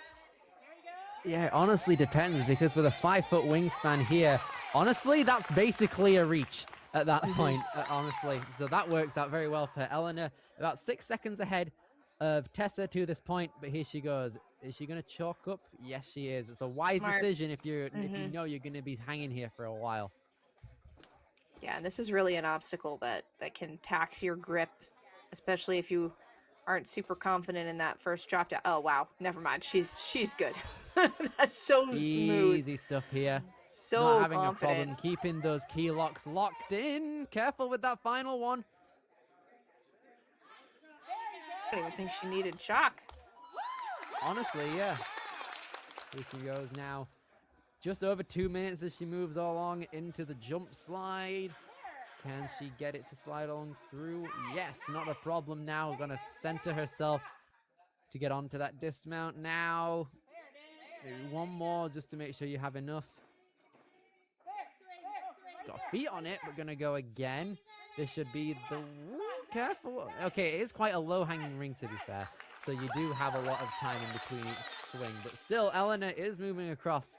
S1: Yeah, it honestly depends, because with a 5-foot wingspan here, honestly, that's basically a reach at that point, honestly. So that works out very well for Eleanor. About 6 seconds ahead of Tessa to this point, but here she goes. Is she going to chalk up? Yes, she is. It's a wise decision if you know you're going to be hanging here for a while.
S2: Yeah, and this is really an obstacle that can tax your grip, especially if you aren't super confident in that first drop down. Oh, wow. Never mind. She's good. That's so smooth.
S1: Easy stuff here.
S2: So
S1: not having
S2: confident.
S1: a problem keeping those key locks locked in. Careful with that final one.
S2: I don't even think she needed shock.
S1: Honestly, yeah. Here she goes now. Just over 2 minutes as she moves along into the jump slide. Can she get it to slide along through? Yes, not a problem now. Gonna center herself to get onto that dismount now. One more just to make sure you have enough. Got feet on it. We're gonna go again. This should be the... Careful. Okay, it is quite a low-hanging ring, to be fair. So you do have a lot of time in between each swing. But still, Eleanor is moving across.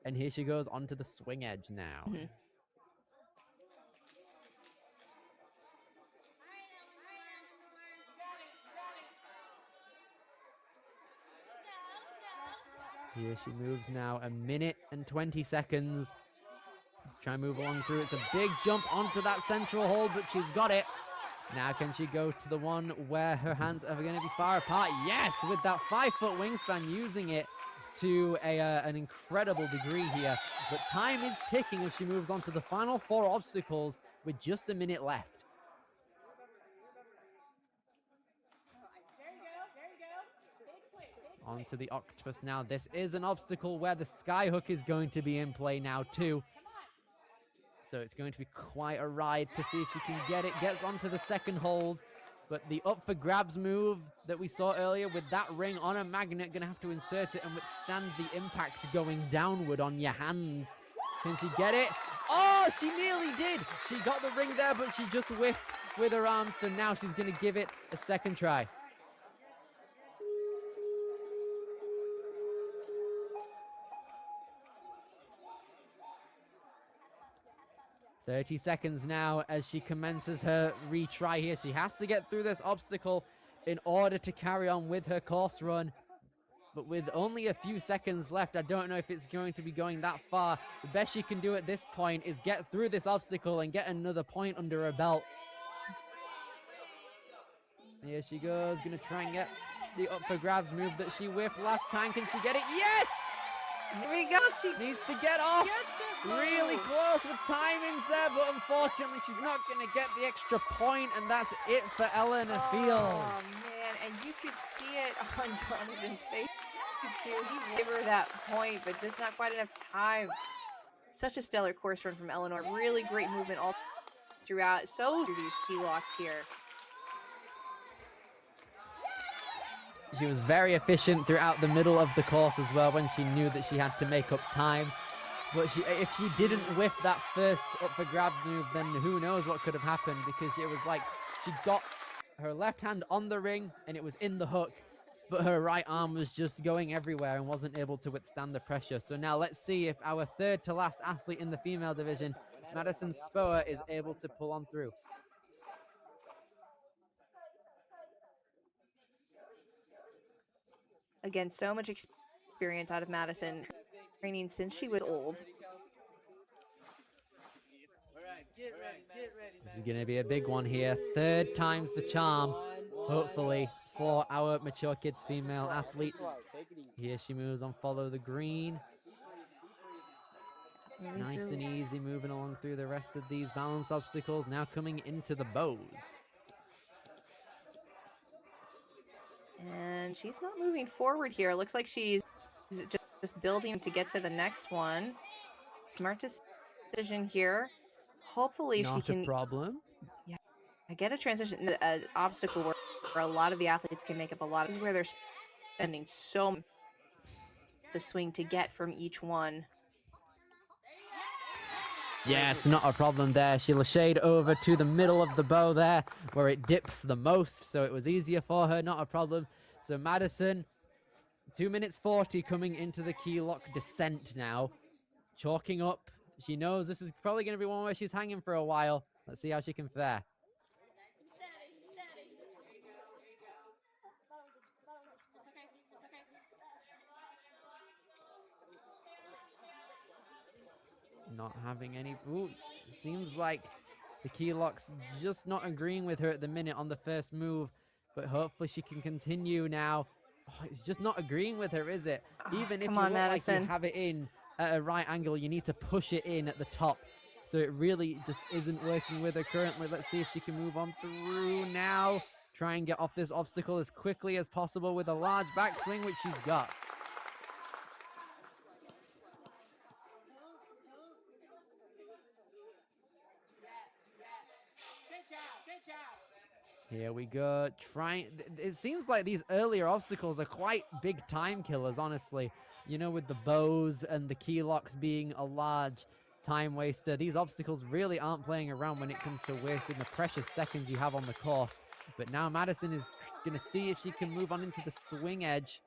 S1: And here she goes onto the swing edge now. Here she moves now, 1 minute and 20 seconds. Let's try and move along through. It's a big jump onto that central hold, but she's got it. Now can she go to the one where her hands are going to be far apart? Yes, with that 5-foot wingspan, using it to an incredible degree here. But time is ticking as she moves on to the final 4 obstacles with just 1 minute left. onto the octopus now. This is an obstacle where the skyhook is going to be in play now too. So it's going to be quite a ride to see if she can get it. Gets onto the second hold. But the up for grabs move that we saw earlier with that ring on a magnet, going to have to insert it and withstand the impact going downward on your hands. Can she get it? Oh, she nearly did. She got the ring there, but she just whiffed with her arms. So now she's going to give it a second try. 30 seconds now as she commences her retry here. She has to get through this obstacle in order to carry on with her course run. But with only a few seconds left, I don't know if it's going to be going that far. The best she can do at this point is get through this obstacle and get another point under her belt. Here she goes, gonna try and get the up for grabs move that she whiffed last time. Can she get it? Yes!
S2: Here we go. She
S1: Needs to get off.
S2: gets it.
S1: Really close with timings there, but unfortunately she's not going to get the extra point, and that's it for Eleanor Field.
S2: Oh, man. And you could see it on Donovan's face, too. He gave her that point, but just not quite enough time. Such a stellar course run from Eleanor. Really great movement all throughout. So through these key locks here.
S1: She was very efficient throughout the middle of the course as well when she knew that she had to make up time. But if she didn't whiff that first up for grabs move, then who knows what could have happened, because it was like she got her left hand on the ring and it was in the hook, but her right arm was just going everywhere and wasn't able to withstand the pressure. So now let's see if our third to last athlete in the female division, Madison Spoer, is able to pull on through.
S2: Again, so much experience out of Madison, training since she was old.
S1: This is going to be a big one here. Third time's the charm, hopefully, for our Mature Kids female athletes. Here she moves on Follow the Green. Nice and easy moving along through the rest of these balance obstacles. Now coming into the bows.
S2: And she's not moving forward here. Looks like she's just building to get to the next one. Smart decision here. Hopefully
S1: Not
S2: she can
S1: a problem.
S2: get a transition, an obstacle where a lot of the athletes can make up a lot. This is where they're spending so much the swing to get from each one.
S1: Yes, not a problem there. She lashayed over to the middle of the bow there, where it dips the most, so it was easier for her, not a problem. So Madison, 2 minutes 40 coming into the key lock descent now. Chalking up. She knows this is probably going to be one where she's hanging for a while. Let's see how she can fare. Not having any. Ooh, seems like the key lock's just not agreeing with her at the minute on the first move, but hopefully she can continue now. Oh, it's just not agreeing with her, is it? Even if you look like you have it in at a right angle, you need to push it in at the top. So it really just isn't working with her currently. Let's see if she can move on through now. Try and get off this obstacle as quickly as possible with a large backswing, which she's got. Here we go. It seems like these earlier obstacles are quite big time killers, honestly. You know, with the bows and the key locks being a large time waster, these obstacles really aren't playing around when it comes to wasting the precious seconds you have on the course. But now Madison is going to see if she can move on into the swing edge.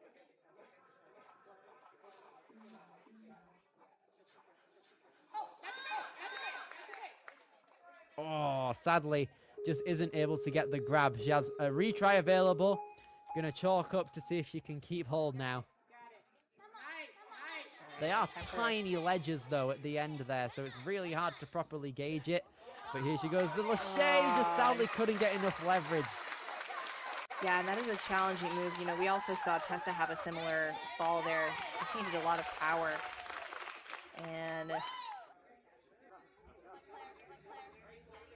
S1: Oh, sadly, just isn't able to get the grab. She has a retry available. Gonna chalk up to see if she can keep hold now. They are tiny ledges, though, at the end there, so it's really hard to properly gauge it. But here she goes. The lachey just sadly couldn't get enough leverage.
S2: Yeah, and that is a challenging move. You know, we also saw Tessa have a similar fall there. Just needed a lot of power.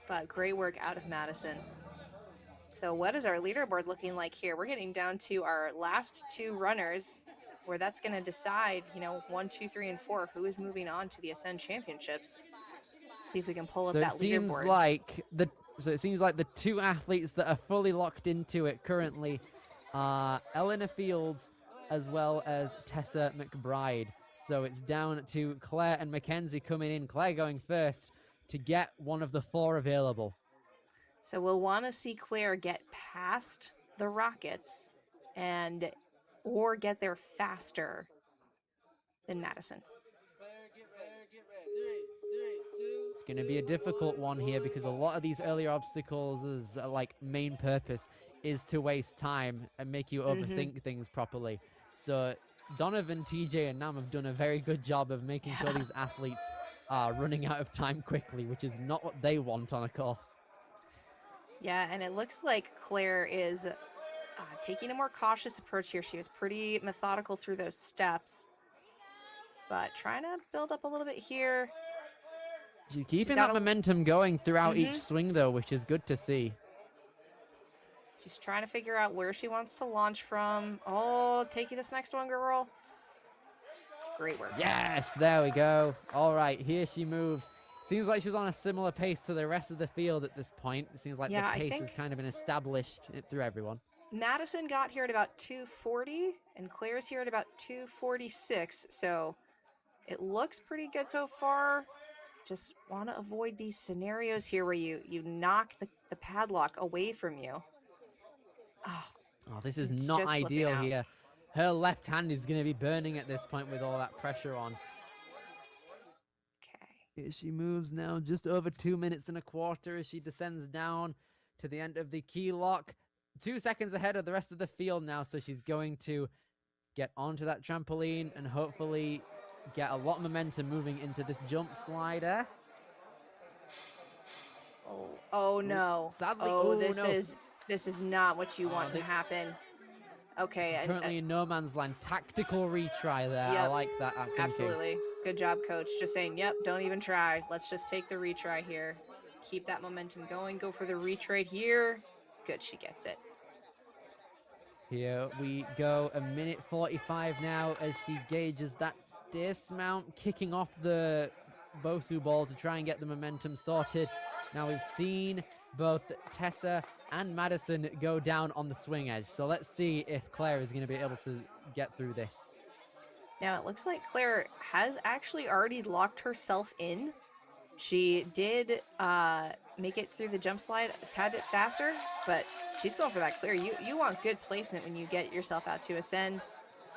S2: But great work out of Madison. So what is our leaderboard looking like here? We're getting down to our last two runners. where that's going to decide, 1, 2, 3, and 4 who is moving on to the Ascend Championships. See if we can pull up
S1: So
S2: that
S1: it seems
S2: leaderboard.
S1: like the two athletes that are fully locked into it currently are Eleanor Fields as well as Tessa McBride. So it's down to Claire and Mackenzie coming in. Claire going first to get one of the 4 available.
S2: So we'll want to see Claire get past the Rockets or get there faster than Madison.
S1: It's going to be a difficult one here because a lot of these earlier obstacles' main purpose is to waste time and make you overthink things properly. So Donovan, TJ, and Nam have done a very good job of making sure these athletes are running out of time quickly, which is not what they want on a course.
S2: Yeah, and it looks like Claire is taking a more cautious approach here. She was pretty methodical through those steps, but trying to build up a little bit here.
S1: She's keeping that momentum going throughout each swing, though, which is good to see.
S2: She's trying to figure out where she wants to launch from. Oh, taking this next one, girl. Great work.
S1: Yes, there we go. All right, here she moves. Seems like she's on a similar pace to the rest of the field at this point. It seems like the pace has kind of been established through everyone.
S2: Madison got here at about 2:40, and Claire's here at about 2:46. So it looks pretty good so far. Just want to avoid these scenarios here where you knock the padlock away from you.
S1: Oh, this is not ideal here. Her left hand is going to be burning at this point with all that pressure on.
S2: Okay.
S1: Here she moves now, just over 2 minutes and a quarter as she descends down to the end of the key lock. 2 seconds ahead of the rest of the field now, so she's going to get onto that trampoline and hopefully get a lot of momentum moving into this jump slider.
S2: Oh no.
S1: Sadly,
S2: this is not what you want to happen. Okay.
S1: She's currently in no man's land. Tactical retry there.
S2: Yep,
S1: I like that thinking.
S2: Absolutely. Good job, coach. Just saying, yep, don't even try. Let's just take the retry here. Keep that momentum going. Go for the retrade here. Good, she gets it.
S1: Here we go. 1:45 now as she gauges that dismount, kicking off the Bosu ball to try and get the momentum sorted. Now we've seen both Tessa and Madison go down on the swing edge. So let's see if Claire is going to be able to get through this.
S2: Now it looks like Claire has actually already locked herself in. She did make it through the jump slide a tad bit faster, but she's going for that clear. You want good placement when you get yourself out to Ascend.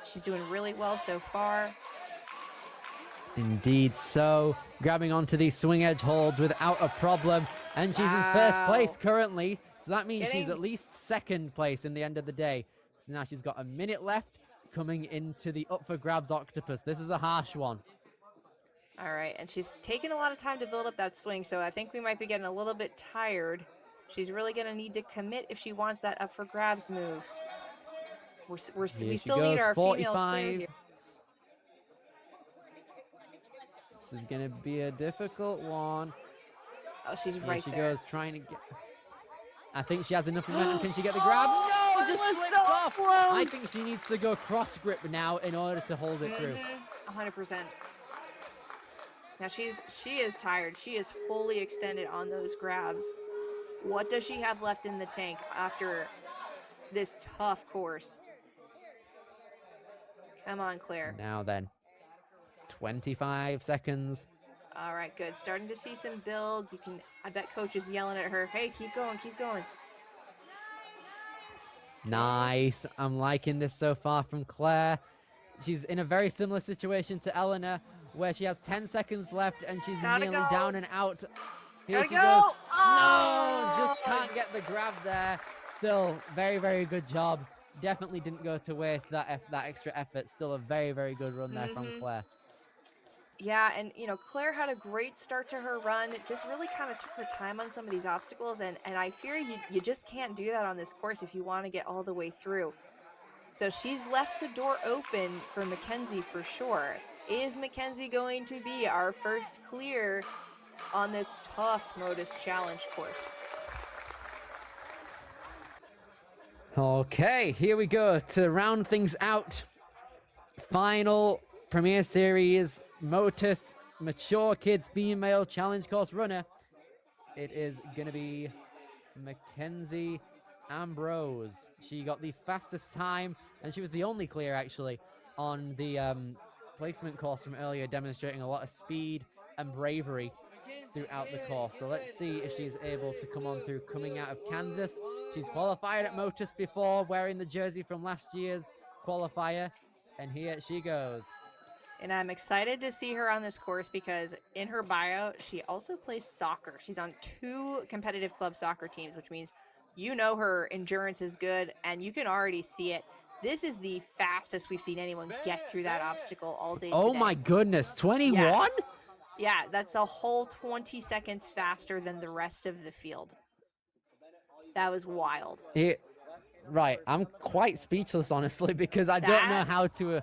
S2: She's doing really well so far.
S1: Indeed so. Grabbing onto these swing edge holds without a problem. And she's in first place currently. So that means she's at least second place in the end of the day. So now she's got a minute left coming into the up for grabs octopus. This is a harsh one.
S2: All right, and she's taken a lot of time to build up that swing, so I think we might be getting a little bit tired. She's really going to need to commit if she wants that up for grabs move. We still need our
S1: 45.
S2: female clear here.
S1: This is going to be a difficult one.
S2: Oh, she's right
S1: she
S2: there.
S1: goes trying to get... I think she has enough momentum. Can she get the grab? No, just slipped off. I think she needs to go cross grip now in order to hold it through.
S2: 100%. Now she is tired. She is fully extended on those grabs. What does she have left in the tank after this tough course? Come on, Claire.
S1: Now then, 25 seconds.
S2: All right, good. Starting to see some builds. I bet coach is yelling at her, hey, keep going, keep going.
S1: Nice. I'm liking this so far from Claire. She's in a very similar situation to Eleanor, where she has 10 seconds left and she's nearly down and out. Here she goes. No, just can't get the grab there. Still, very, very good job. Definitely didn't go to waste that extra effort. Still a very, very good run there from Claire.
S2: Yeah, and Claire had a great start to her run. It just really kind of took her time on some of these obstacles, and I fear you just can't do that on this course if you want to get all the way through. So she's left the door open for Mackenzie for sure. Is Mackenzie going to be our first clear on this tough Motus Challenge course?
S1: Okay, here we go to round things out final Premier Series Motus Mature Kids Female Challenge Course runner. It is going to be Mackenzie Ambrose. She got the fastest time, and she was the only clear, actually, on the placement course from earlier, demonstrating a lot of speed and bravery throughout the course. So let's see if she's able to come on through coming out of Kansas. She's qualified at Motus before, wearing the jersey from last year's qualifier, and here she goes.
S2: And I'm excited to see her on this course because in her bio, she also plays soccer. She's on 2 competitive club soccer teams, which means you know her endurance is good, and you can already see it. This is the fastest we've seen anyone get through that obstacle all day
S1: Oh
S2: today.
S1: my goodness, 21?
S2: Yeah, that's a whole 20 seconds faster than the rest of the field. That was wild.
S1: Right, I'm quite speechless, honestly, because I don't know how to,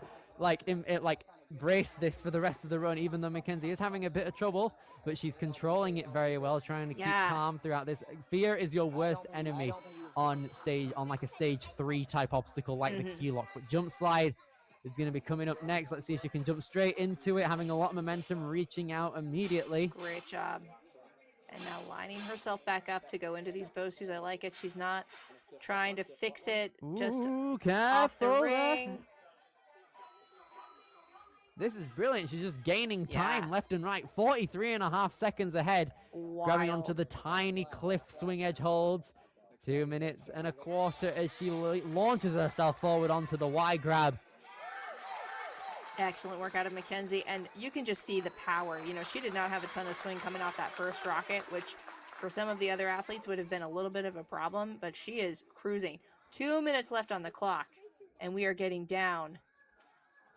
S1: brace this for the rest of the run, even though Mackenzie is having a bit of trouble, but she's controlling it very well, trying to keep calm throughout this. Fear is your worst enemy on like a stage 3 type obstacle, like the key lock. But jump slide is going to be coming up next. Let's see if she can jump straight into it, having a lot of momentum, reaching out immediately.
S2: Great job. And now lining herself back up to go into these bow shoes. I like it. She's not trying to fix it just off the ring.
S1: This is brilliant. She's just gaining time left and right. 43.5 seconds ahead. Grabbing onto the tiny cliff swing edge holds. 2 minutes and a quarter as she launches herself forward onto the Y grab.
S2: Excellent work out of Mackenzie. And you can just see the power. You know, she did not have a ton of swing coming off that first rocket, which for some of the other athletes would have been a little bit of a problem, but she is cruising. 2 minutes left on the clock, and we are getting down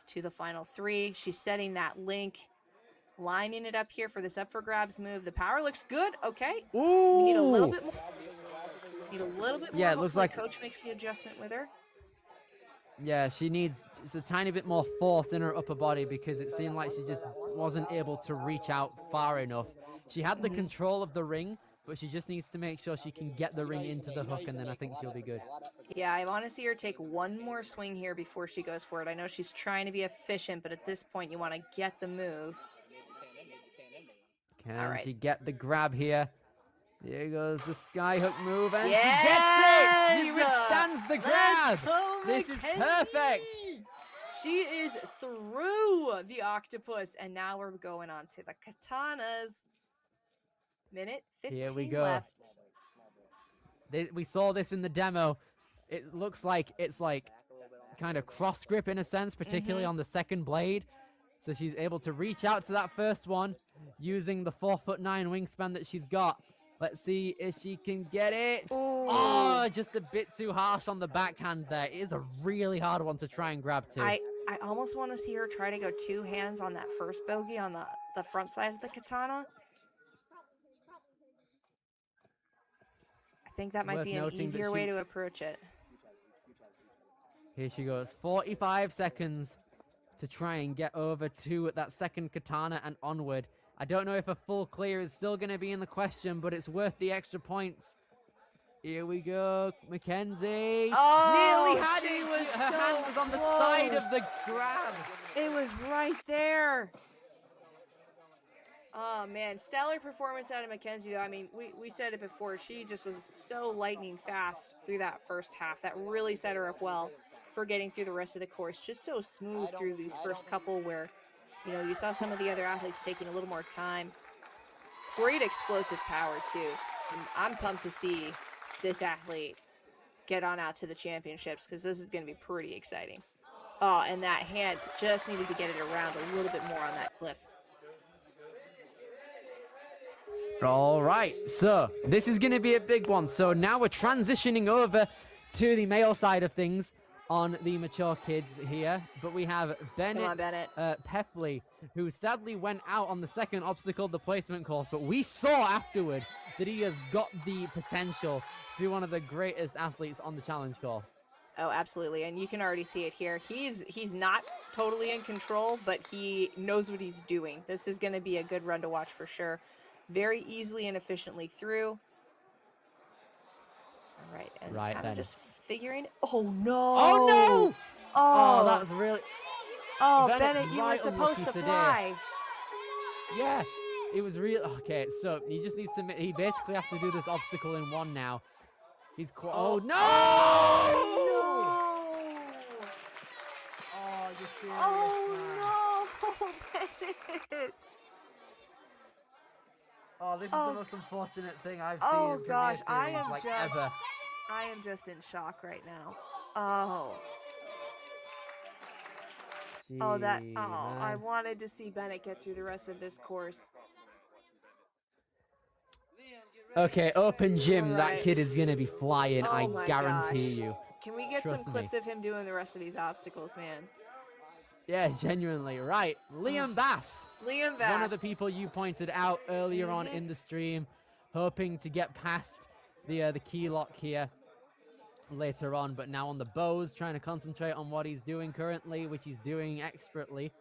S2: to the final 3. She's setting that link, lining it up here for this up for grabs move. The power looks good. Okay.
S1: Ooh.
S2: We need a little bit more.
S1: Yeah, it looks like
S2: coach makes the adjustment with her.
S1: Yeah, she needs a tiny bit more force in her upper body because it seemed like she just wasn't able to reach out far enough. She had the control of the ring, but she just needs to make sure she can get the ring into the hook, and then I think she'll be good.
S2: Yeah, I want to see her take one more swing here before she goes for it. I know she's trying to be efficient, but at this point, you want to get the move.
S1: Can she get the grab here? There goes the skyhook move, and she gets it! She withstands the grab! This is perfect!
S2: She is through the octopus, and now we're going on to the katanas. Minute 15
S1: Here we go.
S2: left.
S1: We saw this in the demo. It looks like it's like kind of cross grip in a sense, particularly on the second blade. So she's able to reach out to that first one using the 4'9" wingspan that she's got. Let's see if she can get it.
S2: Ooh.
S1: Oh, just a bit too harsh on the backhand there. It is a really hard one to try and grab to.
S2: I almost want to see her try to go 2 hands on that first bogey on the front side of the katana. I think that might be an easier way to approach it.
S1: Here she goes. 45 seconds to try and get over to that second katana and onward. I don't know if a full clear is still going to be in the question, but it's worth the extra points. Here we go, Mackenzie.
S2: Oh,
S1: nearly had it. Her hand was on the side of the grab.
S2: It was right there. Oh, man. Stellar performance out of Mackenzie, though. I mean, we said it before. She just was so lightning fast through that first half. That really set her up well for getting through the rest of the course. Just so smooth through these first couple where, you know, you saw some of the other athletes taking a little more time. Great explosive power, too. And I'm pumped to see this athlete get on out to the championships because this is going to be pretty exciting. Oh, and that hand just needed to get it around a little bit more on that cliff.
S1: All right, so this is going to be a big one. So now we're transitioning over to the male side of things on the mature kids here. But we have Bennett Peffley, who sadly went out on the second obstacle, the placement course. But we saw afterward that he has got the potential to be one of the greatest athletes on the challenge course.
S2: Oh, absolutely. And you can already see it here. He's not totally in control, but he knows what he's doing. This is going to be a good run to watch for sure. Very easily and efficiently through. All right, and kind of just figuring. Oh no!
S1: Oh no!
S2: Oh,
S1: that's really.
S2: Oh,
S1: Bennett's
S2: Bennett, you were
S1: right
S2: supposed
S1: unlucky
S2: to
S1: today.
S2: fly.
S1: Yeah, it was real. Okay, so he just needs to. He basically has to do this obstacle in one now. He's oh no!
S2: Oh, no!
S1: Oh, you're serious,
S2: Oh,
S1: man.
S2: no! Bennett!
S1: Oh, this is
S2: Oh.
S1: the most unfortunate thing I've seen
S2: Oh,
S1: in
S2: gosh,
S1: Premier
S2: I
S1: Series,
S2: am
S1: like
S2: just...
S1: ever.
S2: I am just in shock right now. Oh. Oh, that...
S1: Gee,
S2: Oh, I
S1: man.
S2: wanted to see Bennett get through the rest of this course.
S1: Okay, open gym.
S2: All
S1: That
S2: right.
S1: kid is gonna be flying.
S2: Oh
S1: I
S2: my
S1: guarantee
S2: gosh.
S1: you.
S2: Can we get
S1: Trust
S2: some
S1: me.
S2: clips of him doing the rest of these obstacles, man?
S1: Yeah, genuinely. Right, Liam Bass.
S2: Liam Bass.
S1: One of the people you pointed out earlier on in the stream, hoping to get past the key lock here later on, but now on the bows, trying to concentrate on what he's doing currently, which he's doing expertly.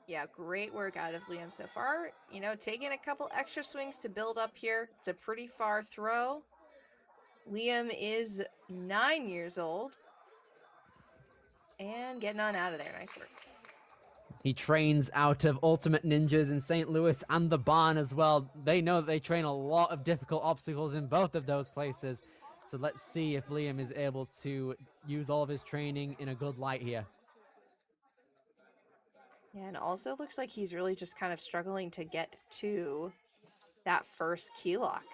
S2: Yeah, great work out of Liam so far. You know, taking a couple extra swings to build up here. It's a pretty far throw. Liam is 9 years old. And getting on out of there. Nice work.
S1: He trains out of Ultimate Ninjas in St. Louis and the barn as well. They know that they train a lot of difficult obstacles in both of those places. So let's see if Liam is able to use all of his training in a good light here.
S2: Yeah, and also looks like he's really just kind of struggling to get to that first key lock.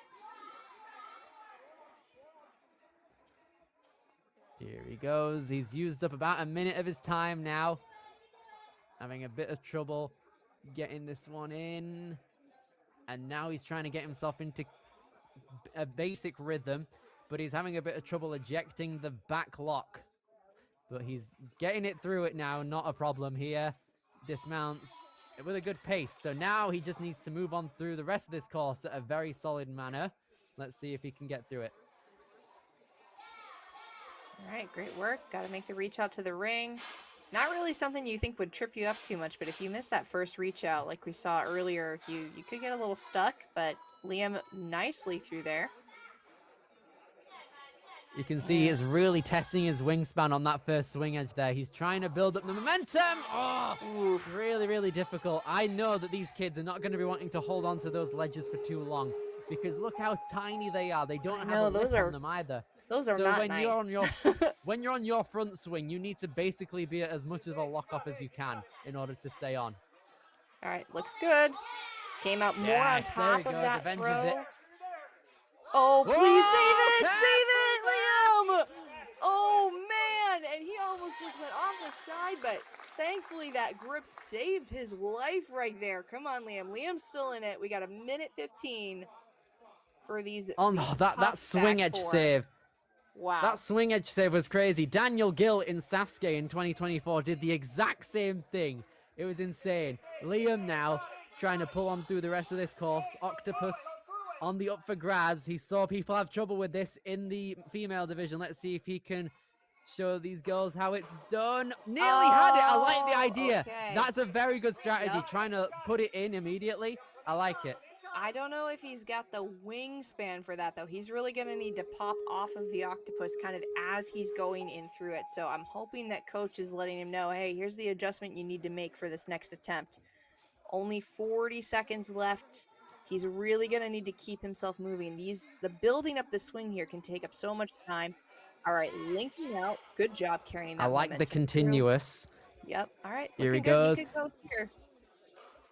S1: Here he goes. He's used up about a minute of his time now. Having a bit of trouble getting this one in. And now he's trying to get himself into a basic rhythm, but he's having a bit of trouble ejecting the back lock. But he's getting it through it now, not a problem here. Dismounts with a good pace. So now he just needs to move on through the rest of this course at a very solid manner. Let's see if he can get through it.
S2: All right, great work. Got to make the reach out to the ring. Not really something you think would trip you up too much, but if you miss that first reach out like we saw earlier, you could get a little stuck, but Liam nicely through there.
S1: You can see he's really testing his wingspan on that first swing edge there. He's trying to build up the momentum. Oh, it's really, really difficult. I know that these kids are not going to be wanting to hold on to those ledges for too long because look how tiny they are. They don't have a lip on them either.
S2: Those are
S1: so
S2: not
S1: when
S2: nice.
S1: you're on your when you're on your front swing, you need to basically be at as much of a lock off as you can in order to stay on.
S2: All right, looks good. Came out more on top of that
S1: Avenges
S2: throw.
S1: it.
S2: Oh,
S1: Whoa,
S2: please save it!
S1: careful
S2: Save it, Liam! Oh, man! And he almost just went off the side, but thankfully that grip saved his life right there. Come on, Liam. Liam's still in it. We got a minute 15 for these.
S1: Oh, no, that swing edge save.
S2: Wow.
S1: That swing edge save was crazy. Daniel Gill in Sasuke in 2024 did the exact same thing. It was insane. Liam now trying to pull on through the rest of this course. Octopus on the up for grabs. He saw people have trouble with this in the female division. Let's see if he can show these girls how it's done. Nearly had it. I like the idea.
S2: Okay.
S1: That's a very good strategy. Trying to put it in immediately. I like it.
S2: I don't know if he's got the wingspan for that, though. He's really going to need to pop off of the octopus kind of as he's going in through it. So I'm hoping that coach is letting him know, hey, here's the adjustment you need to make for this next attempt. Only 40 seconds left. He's really going to need to keep himself moving. The building up the swing here can take up so much time. All right, linking out. Good job carrying that
S1: I like the
S2: momentum
S1: continuous.
S2: through. Yep. All right.
S1: Here he
S2: looking good.
S1: goes.
S2: He could go here.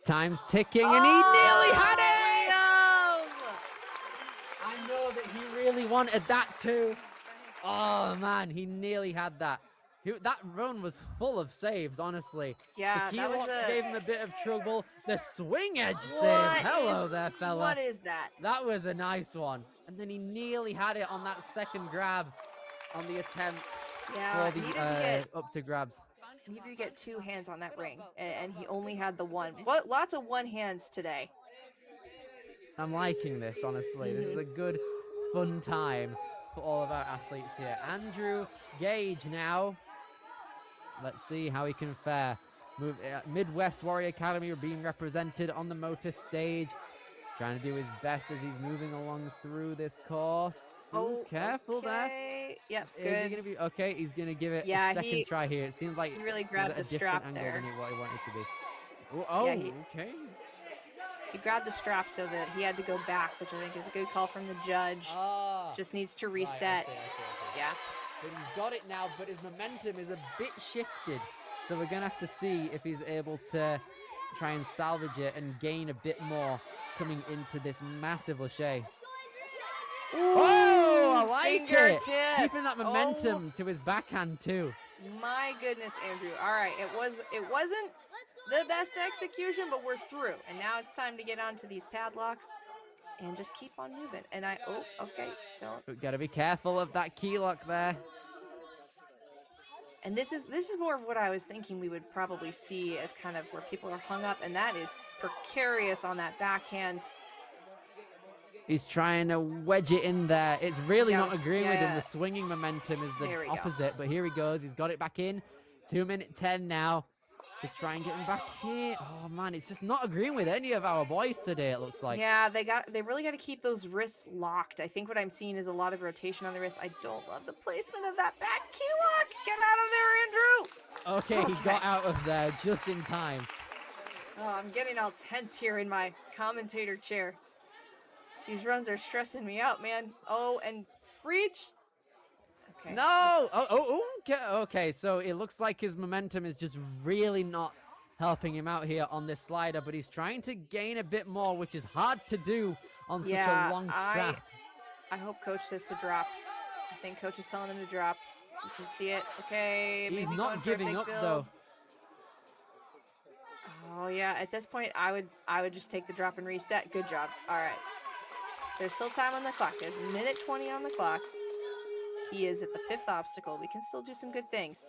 S1: Time's ticking, and he nearly had it!
S2: Liam!
S1: I know that he really wanted that too. Oh man, he nearly had that. That run was full of saves, honestly.
S2: Yeah,
S1: the
S2: that
S1: key
S2: was
S1: locks
S2: a...
S1: gave him a bit of trouble. The swing edge save.
S2: What
S1: Hello
S2: is-
S1: there, fella.
S2: What is that?
S1: That was a nice one. And then he nearly had it on that second grab on the attempt
S2: Yeah,
S1: for
S2: needed
S1: the
S2: to get
S1: up to grabs.
S2: He needed to get two hands on that ring, and he only had the one. What? Lots of one hands today.
S1: I'm liking this, honestly. This is a good, fun time for all of our athletes here. Andrew Gage now. Let's see how he can fare. Midwest Warrior Academy are being represented on the Motus stage. Trying to do his best as he's moving along through this course. Ooh, careful there.
S2: Yep,
S1: Is he
S2: good.
S1: gonna be okay? He's gonna give it
S2: Yeah,
S1: a second try here. It seems like
S2: he really
S1: it was
S2: grabbed
S1: at a
S2: the
S1: different
S2: strap
S1: angle
S2: there.
S1: than what he wanted to be. Oh,
S2: Yeah, he-
S1: okay.
S2: He grabbed the strap so that he had to go back, which I think is a good call from the judge.
S1: Ah,
S2: Just needs to
S1: right, I
S2: reset.
S1: see.
S2: Yeah.
S1: But he's got it now, but his momentum is a bit shifted. So we're going to have to see if he's able to try and salvage it and gain a bit more coming into this massive Lachey. Oh, I like it!
S2: Fingertips.
S1: Keeping that momentum to his backhand too.
S2: My goodness, Andrew. All right, it wasn't the best execution, but we're through. And now it's time to get onto these padlocks and just keep on moving. And okay, don't.
S1: We've got to be careful of that key lock there.
S2: And this is more of what I was thinking we would probably see as kind of where people are hung up, and that is precarious on that backhand.
S1: He's trying to wedge it in there. It's really not agreeing with him.
S2: yeah.
S1: The swinging momentum is
S2: There
S1: the
S2: we go.
S1: opposite, but here he goes. He's got it back in. 2:10 now to try and get him back in. Oh man, it's just not agreeing with any of our boys today, it looks like.
S2: Yeah, they really got to keep those wrists locked. I think what I'm seeing is a lot of rotation on the wrist. I don't love the placement of that back key lock. Get out of there, Andrew.
S1: Okay, he got out of there just in time.
S2: Oh, I'm getting all tense here in my commentator chair. These runs are stressing me out, man. Oh, and reach. Okay.
S1: No! Okay, so it looks like his momentum is just really not helping him out here on this slider, but he's trying to gain a bit more, which is hard to do on such a long strap.
S2: I hope coach says to drop. I think coach is telling him to drop. You can see it. Okay.
S1: He's
S2: maybe
S1: not
S2: going for a
S1: giving
S2: big
S1: up
S2: build.
S1: though.
S2: Oh yeah, at this point I would just take the drop and reset. Good job. All right. There's still time on the clock. There's a minute 20 on the clock. He is at the 5th obstacle. We can still do some good things.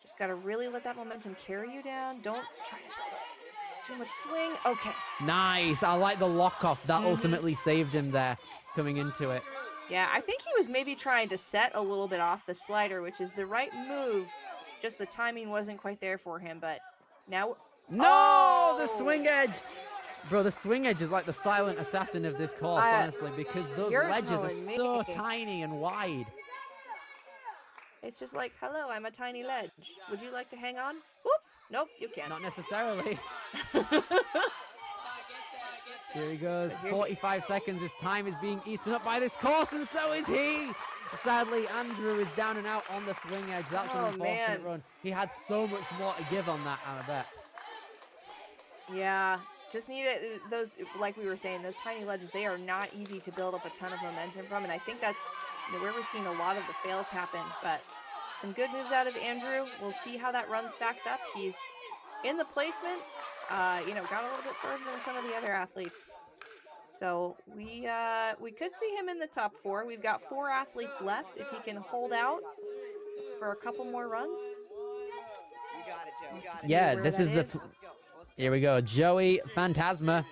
S2: Just got to really let that momentum carry you down. Don't try to build too much swing. Okay.
S1: Nice. I like the lock off. That ultimately saved him there coming into it.
S2: Yeah, I think he was maybe trying to set a little bit off the slider, which is the right move. Just the timing wasn't quite there for him, but now...
S1: No! The swing edge! Bro, the swing edge is like the silent assassin of this course, honestly, because those
S2: you're
S1: ledges are
S2: telling
S1: so
S2: me.
S1: tiny and wide.
S2: It's just like, hello, I'm a tiny ledge. Would you like to hang on? Whoops. Nope, you can't.
S1: Not necessarily. Here he goes. 45 seconds. His time is being eaten up by this course, and so is he. Sadly, Andrew is down and out on the swing edge. That's an unfortunate run. He had so much more to give on that, I bet.
S2: Yeah. Just need it, those, like we were saying, those tiny ledges, they are not easy to build up a ton of momentum from, and I think that's where we're seeing a lot of the fails happen, but some good moves out of Andrew. We'll see how that run stacks up. He's in the placement, got a little bit further than some of the other athletes. So we could see him in the top 4. We've got 4 athletes left. If he can hold out for a couple more runs.
S6: You got it, Joe. You got it.
S1: Yeah, this is the... Here we go. Joey Phantasma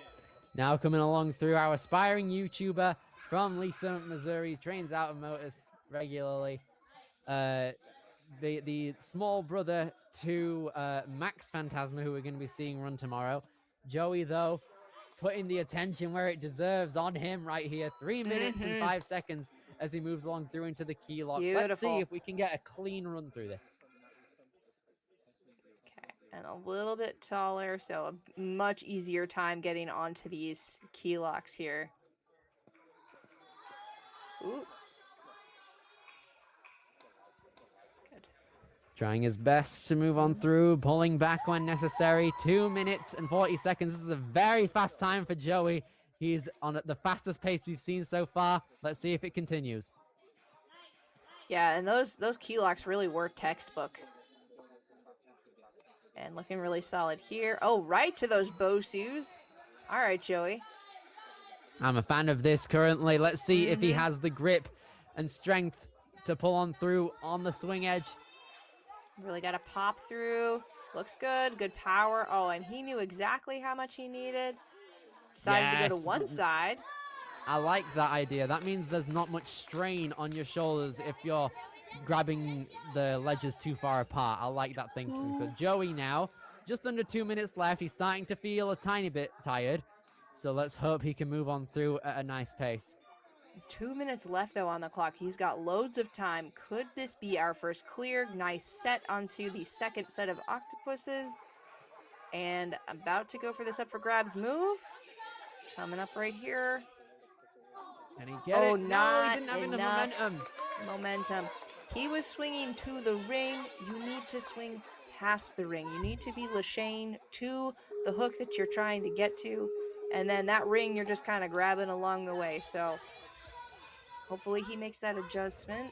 S1: now coming along through, our aspiring YouTuber from Lisa, Missouri, trains out of Motus regularly. The small brother to Max Phantasma, who we're going to be seeing run tomorrow. Joey, though, putting the attention where it deserves on him right here. 3 minutes and 5 seconds as he moves along through into the key lock.
S2: Beautiful.
S1: Let's see if we can get a clean run through this.
S2: And a little bit taller, so a much easier time getting onto these key locks here. Ooh. Good.
S1: Trying his best to move on through, pulling back when necessary. 2 minutes and 40 seconds. This is a very fast time for Joey. He's on at the fastest pace we've seen so far. Let's see if it continues.
S2: Yeah, and those key locks really were textbook. And looking really solid here. Oh, right to those Bosus. All right, Joey.
S1: I'm a fan of this currently. Let's see if he has the grip and strength to pull on through on the swing edge.
S2: Really got to pop through. Looks good. Good power. Oh, and he knew exactly how much he needed. Decided to go to one side.
S1: I like that idea. That means there's not much strain on your shoulders if you're grabbing the ledges too far apart. I like that thinking. So Joey now, just under 2 minutes left. He's starting to feel a tiny bit tired. So let's hope he can move on through at a nice pace.
S2: 2 minutes left though on the clock. He's got loads of time. Could this be our first clear? Nice set onto the second set of octopuses. And about to go for this up for grabs move. Coming up right here.
S1: Can he get
S2: Oh,
S1: it? No, he
S2: not
S1: didn't have enough
S2: enough.
S1: momentum.
S2: Momentum. He was swinging to the ring. You need to swing past the ring. You need to be Lashane to the hook that you're trying to get to. And then that ring you're just kind of grabbing along the way. So hopefully he makes that adjustment.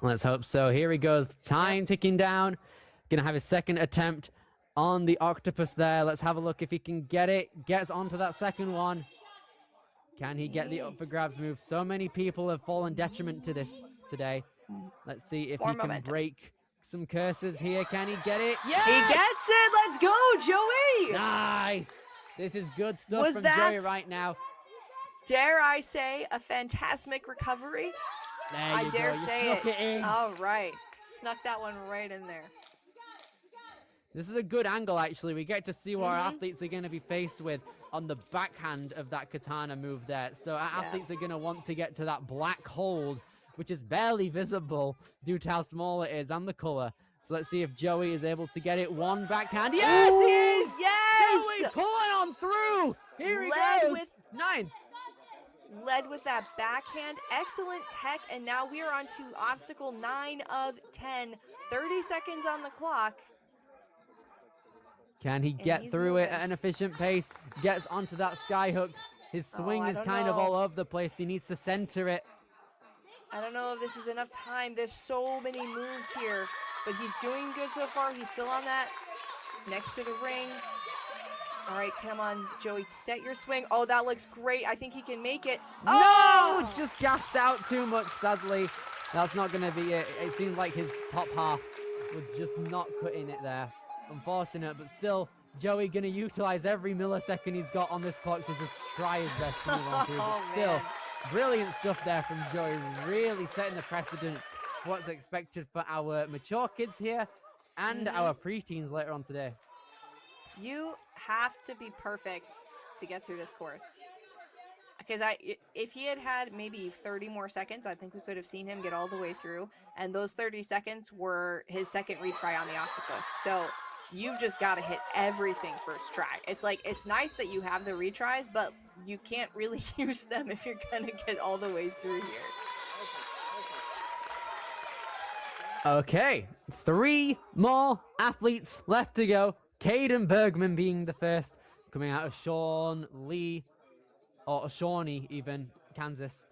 S1: Let's hope so. Here he goes. Time ticking down. Gonna have his second attempt on the octopus there. Let's have a look if he can get it. Gets onto that second one. Can he get the up for grabs move? So many people have fallen detriment to this today. Let's see if
S2: More
S1: he can
S2: momentum.
S1: break some curses here. Can he get it? Yes!
S2: He gets it. Let's go, Joey.
S1: Nice. This is good stuff
S2: Was
S1: from
S2: that-
S1: Joey right now.
S2: Dare I say a phantasmic recovery?
S1: There
S2: I
S1: you
S2: dare
S1: go. You
S2: say
S1: snuck it in.
S2: All right. Snuck that one right in there.
S1: This is a good angle, actually. We get to see what our athletes are going to be faced with on the backhand of that katana move there. So our athletes are going to want to get to that black hold, which is barely visible due to how small it is and the color. So let's see if Joey is able to get it. One backhand. Yes, he is!
S2: Yes!
S1: Joey pulling on through! Here he goes! Nine.
S2: Led with that backhand. Excellent tech. And now we are on to obstacle 9 of 10. 30 seconds on the clock.
S1: Can he get
S2: he's
S1: through it
S2: moving.
S1: at an efficient pace? Gets onto that sky hook. His swing
S2: I
S1: is
S2: don't
S1: kind of
S2: know.
S1: all over the place. He needs to center it.
S2: I don't know if this is enough time. There's so many moves here. But he's doing good so far. He's still on that. Next to the ring. All right, come on, Joey. Set your swing. Oh, that looks great. I think he can make it.
S1: No! Just gassed out too much, sadly. That's not going to be it. It seems like his top half was just not cutting it there. Unfortunate, but still, Joey going to utilize every millisecond he's got on this clock to just try his best to move on through. But still,
S2: man.
S1: brilliant stuff there from Joey. Really setting the precedent for what's expected for our mature kids here and our preteens later on today.
S2: You have to be perfect to get through this course. Because if he had had maybe 30 more seconds, I think we could have seen him get all the way through. And those 30 seconds were his second retry on the octopus. So you've just got to hit everything first try. It's like, it's nice that you have the retries, but you can't really use them if you're going to get all the way through here.
S1: Okay, 3 more athletes left to go. Caden Bergman being the first, coming out of Shawnee even, Kansas.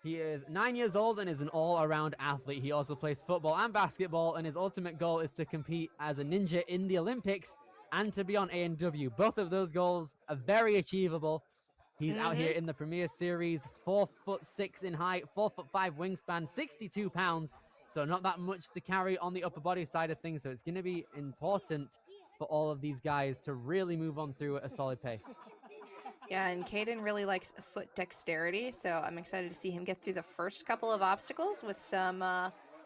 S1: He is 9 years old and is an all-around athlete. He also plays football and basketball, and his ultimate goal is to compete as a ninja in the Olympics and to be on A&W. Both of those goals are very achievable. He's out here in the Premier Series, 4'6" in height, 4'5" wingspan, 62 pounds. So not that much to carry on the upper body side of things. So it's going to be important for all of these guys to really move on through at a solid pace.
S2: Yeah, and Caden really likes foot dexterity, so I'm excited to see him get through the first couple of obstacles with some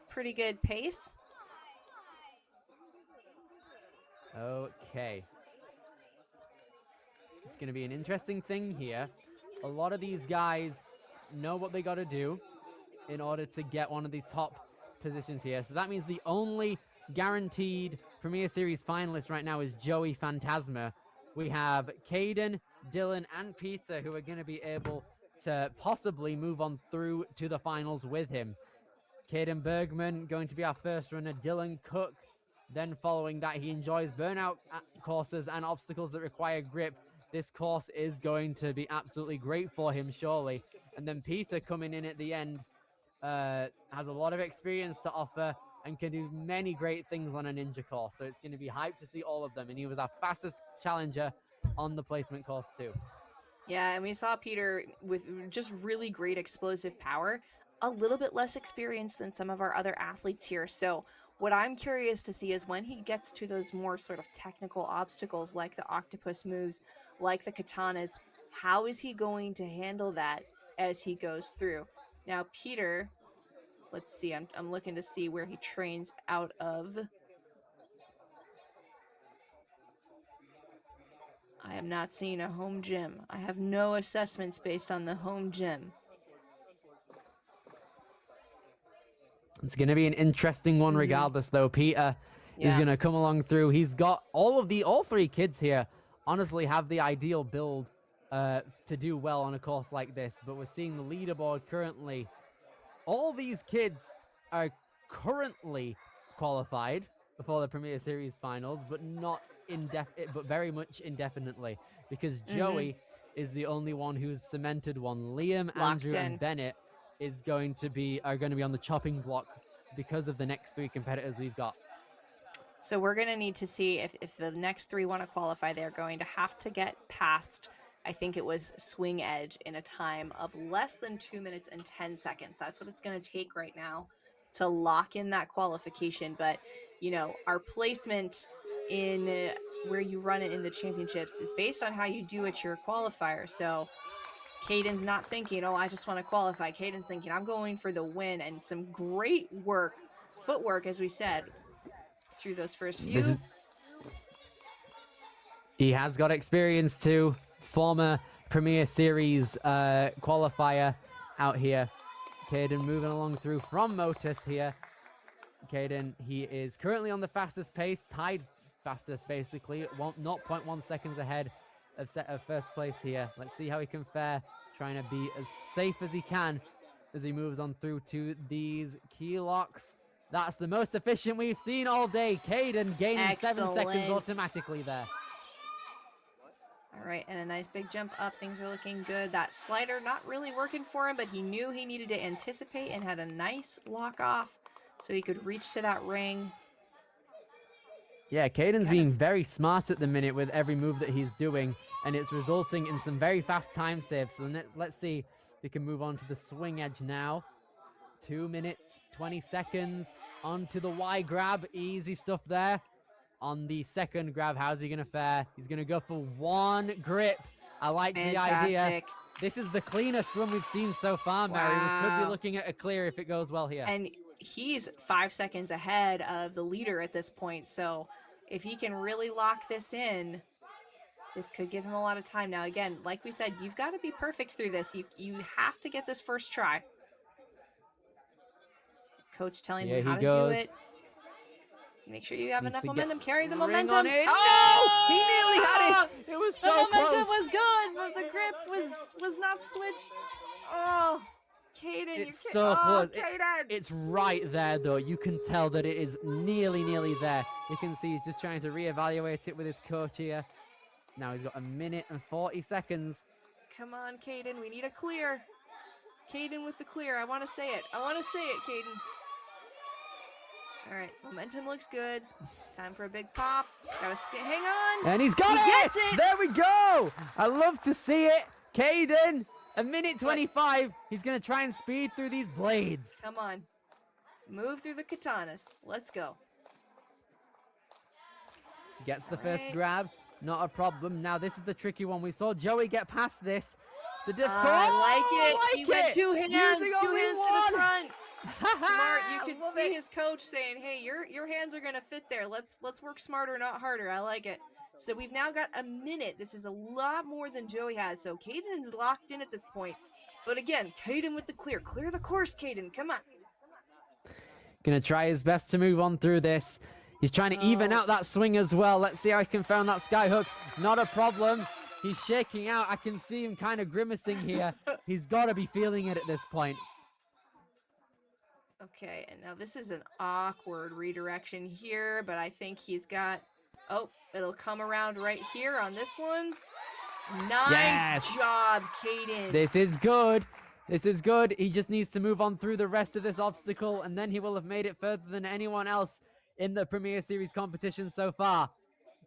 S2: pretty good pace.
S1: Okay. It's going to be an interesting thing here. A lot of these guys know what they got to do in order to get one of the top positions here. So that means the only guaranteed Premier Series finalist right now is Joey Phantasma. We have Caden, Dylan, and Peter who are going to be able to possibly move on through to the finals with him. Caden Bergman going to be our first runner. Dylan Cook. Then following that, he enjoys burnout courses and obstacles that require grip. This course is going to be absolutely great for him, surely. And then Peter coming in at the end has a lot of experience to offer and can do many great things on a ninja course. So it's going to be hyped to see all of them. And he was our fastest challenger on the placement course too.
S2: Yeah, and we saw Peter with just really great explosive power, a little bit less experienced than some of our other athletes here. So what I'm curious to see is when he gets to those more sort of technical obstacles like the octopus moves, like the katanas, how is he going to handle that as he goes through? Now, Peter, let's see, I'm looking to see where he trains out of. I have not seen a home gym. I have no assessments based on the home gym.
S1: It's going to be an interesting one regardless, though. Peter is
S2: Yeah.
S1: going to come along through. He's got all three kids here honestly have the ideal build to do well on a course like this. But we're seeing the leaderboard currently. All these kids are currently qualified before the Premier Series finals, but not but very much indefinitely, because Joey is the only one who's cemented one. Liam,
S2: Locked
S1: Andrew,
S2: in.
S1: and Bennett are going to be on the chopping block because of the next three competitors we've got.
S2: So we're going to need to see if the next three want to qualify. They're going to have to get past, I think it was Swing Edge, in a time of less than 2 minutes and 10 seconds. That's what it's going to take right now to lock in that qualification. But, you know, our placement in where you run it in the championships is based on how you do at your qualifier. So Caden's not thinking, oh, I just want to qualify. Caden's thinking, I'm going for the win. And some great footwork, as we said, through those first few.
S1: He has got experience too. Former Premier Series qualifier out here. Caden moving along through from Motus here. Caden, he is currently on the fastest pace, tied fastest basically, 0.1 seconds ahead of first place here. Let's see how he can fare, trying to be as safe as he can as he moves on through to these key locks. That's the most efficient we've seen all day. Caden gaining 7 seconds automatically there.
S2: All right, and a nice big jump up. Things are looking good. That slider not really working for him, but he knew he needed to anticipate and had a nice lock off so he could reach to that ring.
S1: Yeah, Caden's being very smart at the minute with every move that he's doing, and it's resulting in some very fast time saves. So let's see if he can move on to the swing edge now. 2 minutes, 20 seconds onto the Y grab. Easy stuff there. On the second grab, how's he going to fare? He's going to go for one grip. I like the idea. This is the cleanest run we've seen so far, Mary. We could be looking at a clear if it goes well here.
S2: And he's 5 seconds ahead of the leader at this point. So if he can really lock this in, this could give him a lot of time. Now, again, like we said, you've got to be perfect through this. You have to get this first try. Coach telling him how to do it. Make sure you have enough momentum. Carry the momentum.
S1: Oh! No! He nearly had it! It was so close.
S2: The momentum was good, but the grip was not switched. Oh, Caden.
S1: It's so close.
S2: Caden.
S1: It's right there, though. You can tell that it is nearly there. You can see he's just trying to reevaluate it with his coach here. Now he's got 1 minute and 40 seconds.
S2: Come on, Caden. We need a clear. Caden with the clear. I want to say it. Caden. All right, momentum looks good. Time for a big pop. Gotta hang on.
S1: And he's got it! There we go! I love to see it. Caden, 1 minute 25. He's gonna try and speed through these blades.
S2: Come on. Move through the katanas. Let's go.
S1: Gets the first grab. Not a problem. Now this is the tricky one. We saw Joey get past this. It's a difficult.
S2: I like it. He went 2 hands. 2 hands to the front. Smart. You can see his coach saying, "Hey, your hands are gonna fit there. Let's work smarter, not harder." I like it. So we've now got a minute. This is a lot more than Joey has. So Caden's locked in at this point. But again, Caden with the clear. Clear the course, Caden. Come on.
S1: Gonna try his best to move on through this. He's trying to even out that swing as well. Let's see how he can find that sky hook. Not a problem. He's shaking out. I can see him kind of grimacing here. He's got to be feeling it at this point.
S2: Okay, and now this is an awkward redirection here, but I think he's got... Oh, it'll come around right here on this one. Nice job, Caden.
S1: This is good. This is good. He just needs to move on through the rest of this obstacle, and then he will have made it further than anyone else in the Premier Series competition so far.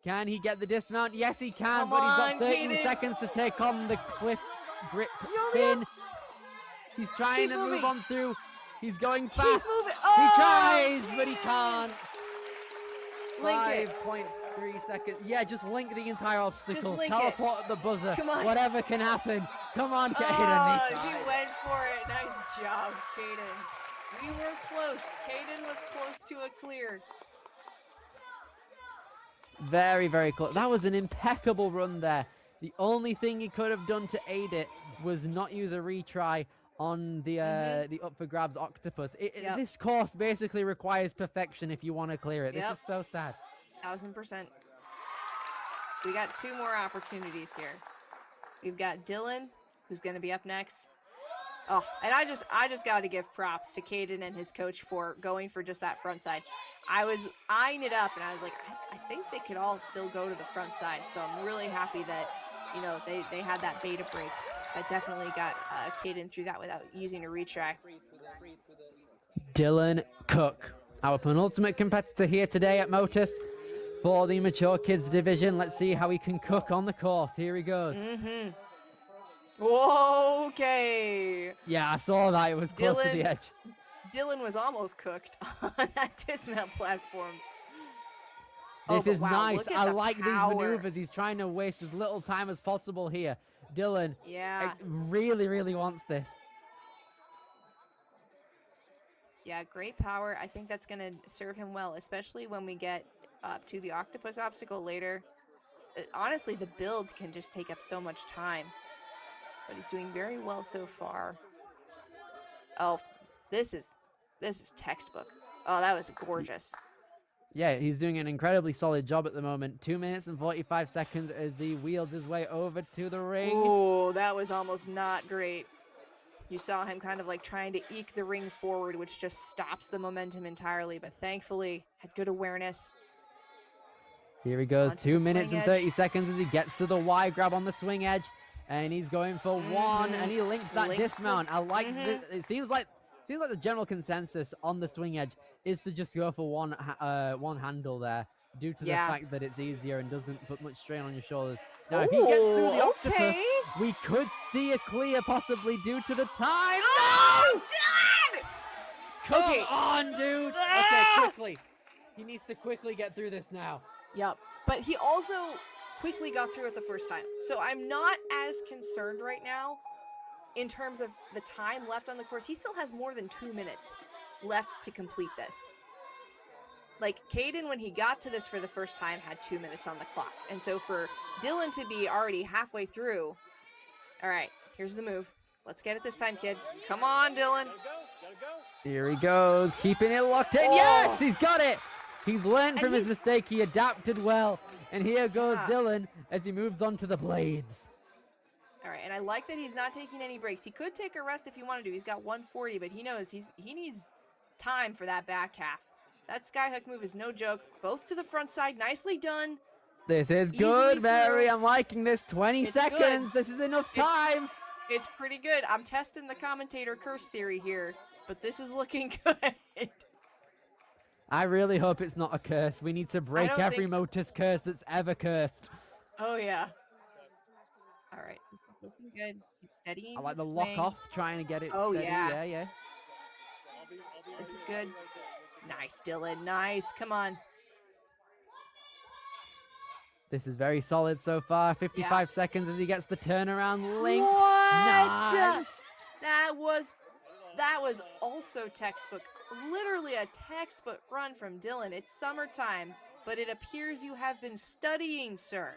S1: Can he get the dismount? Yes, he can, but he's got 13 seconds to take on the cliff grip spin. He's trying to move on through. He's going fast. He tries, but he can't. 5.3 seconds. Yeah, just link the entire obstacle. Teleport at the buzzer.
S2: Come on.
S1: Whatever can happen. Come on, Caden.
S2: He went for it. Nice job, Caden. We were close. Caden was close to a clear.
S1: Very, very close. That was an impeccable run there. The only thing he could have done to aid it was not use a retry on the up for grabs octopus.
S2: Yep.
S1: This course basically requires perfection if you want to clear it.
S2: Yep.
S1: This is so sad.
S2: 1000%. We got 2 more opportunities here. We've got Dylan, who's going to be up next. Oh, and I just got to give props to Caden and his coach for going for just that front side. I was eyeing it up, and I was like, I think they could all still go to the front side. So I'm really happy that, you know, they had that beta break. That definitely got Caden through that without using a retry.
S1: Dylan Cook, our penultimate competitor here today at Motus for the Mature Kids division. Let's see how he can cook on the course. Here he goes.
S2: Okay.
S1: Yeah, I saw that. It was close to the edge.
S2: Dylan was almost cooked on that dismount platform.
S1: This is
S2: wow,
S1: nice.
S2: look at
S1: I
S2: the
S1: like these
S2: power.
S1: maneuvers. He's trying to waste as little time as possible here. Dylan really, really wants this.
S2: Yeah, great power. I think that's going to serve him well, especially when we get up to the octopus obstacle later. Honestly, the build can just take up so much time. But he's doing very well so far. Oh, this is textbook. Oh, that was gorgeous.
S1: Yeah, he's doing an incredibly solid job at the moment. 2 minutes and 45 seconds as he wheels his way over to the ring.
S2: Oh, that was almost not great. You saw him kind of like trying to eke the ring forward, which just stops the momentum entirely, but thankfully had good awareness.
S1: Here he goes,
S2: Onto
S1: 2
S2: the
S1: minutes
S2: swing
S1: and 30
S2: edge.
S1: seconds as he gets to the Y grab on the swing edge. And he's going for one, and he links that dismount. I like this. It seems like the general consensus on the swing edge is to just go for one handle there, due to the fact that it's easier and doesn't put much strain on your shoulders. Now, if he gets through the octopus, we could see a clear, possibly due to the time.
S2: Oh,
S1: No! Come on, dude. Okay, quickly. He needs to quickly get through this now.
S2: Yep. But he also quickly got through it the first time. So I'm not as concerned right now in terms of the time left on the course. He still has more than 2 minutes left to complete this. Like, Caden, when he got to this for the first time, had 2 minutes on the clock. And so for Dylan to be already halfway through, all right, here's the move. Let's get it this time, kid. Come on, Dylan.
S1: Here he goes, keeping it locked in. Yes, he's got it. He's learned from his mistake. He adapted well. And here goes Dylan as he moves on to the blades.
S2: All right, and I like that he's not taking any breaks. He could take a rest if he wanted to. He's got 140, but he knows he needs time for that back half. That skyhook move is no joke. Both to the front side. Nicely done.
S1: This is good, Mary. I'm liking this. 20 seconds. This is enough time.
S2: It's pretty good. I'm testing the commentator curse theory here, but this is looking good.
S1: I really hope it's not a curse. We need to break every Motus curse that's ever cursed.
S2: Oh, yeah. All right. This is looking good. He's steadying.
S1: I like the
S2: his
S1: lock
S2: swing.
S1: off, trying to get it
S2: Oh,
S1: steady.
S2: yeah.
S1: Yeah.
S2: This is good. Nice, Dylan. Nice. Come on.
S1: This is very solid so far. 55 seconds as he gets the turnaround link.
S2: What?
S1: Nice.
S2: That was also textbook. Literally a textbook run from Dylan. It's summertime, but it appears you have been studying, sir.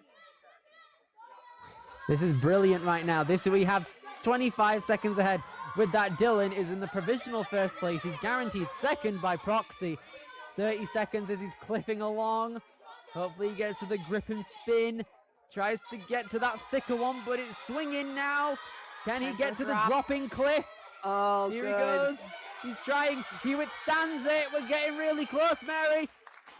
S1: This is brilliant right now. We have 25 seconds ahead. With that, Dylan is in the provisional first place. He's guaranteed second by proxy. 30 seconds as he's cliffing along. Hopefully he gets to the grip and spin. Tries to get to that thicker one, but it's swinging now. Can he get to the dropping cliff?
S2: Oh,
S1: Here
S2: good.
S1: he goes. He's trying. He withstands it. We're getting really close, Mary.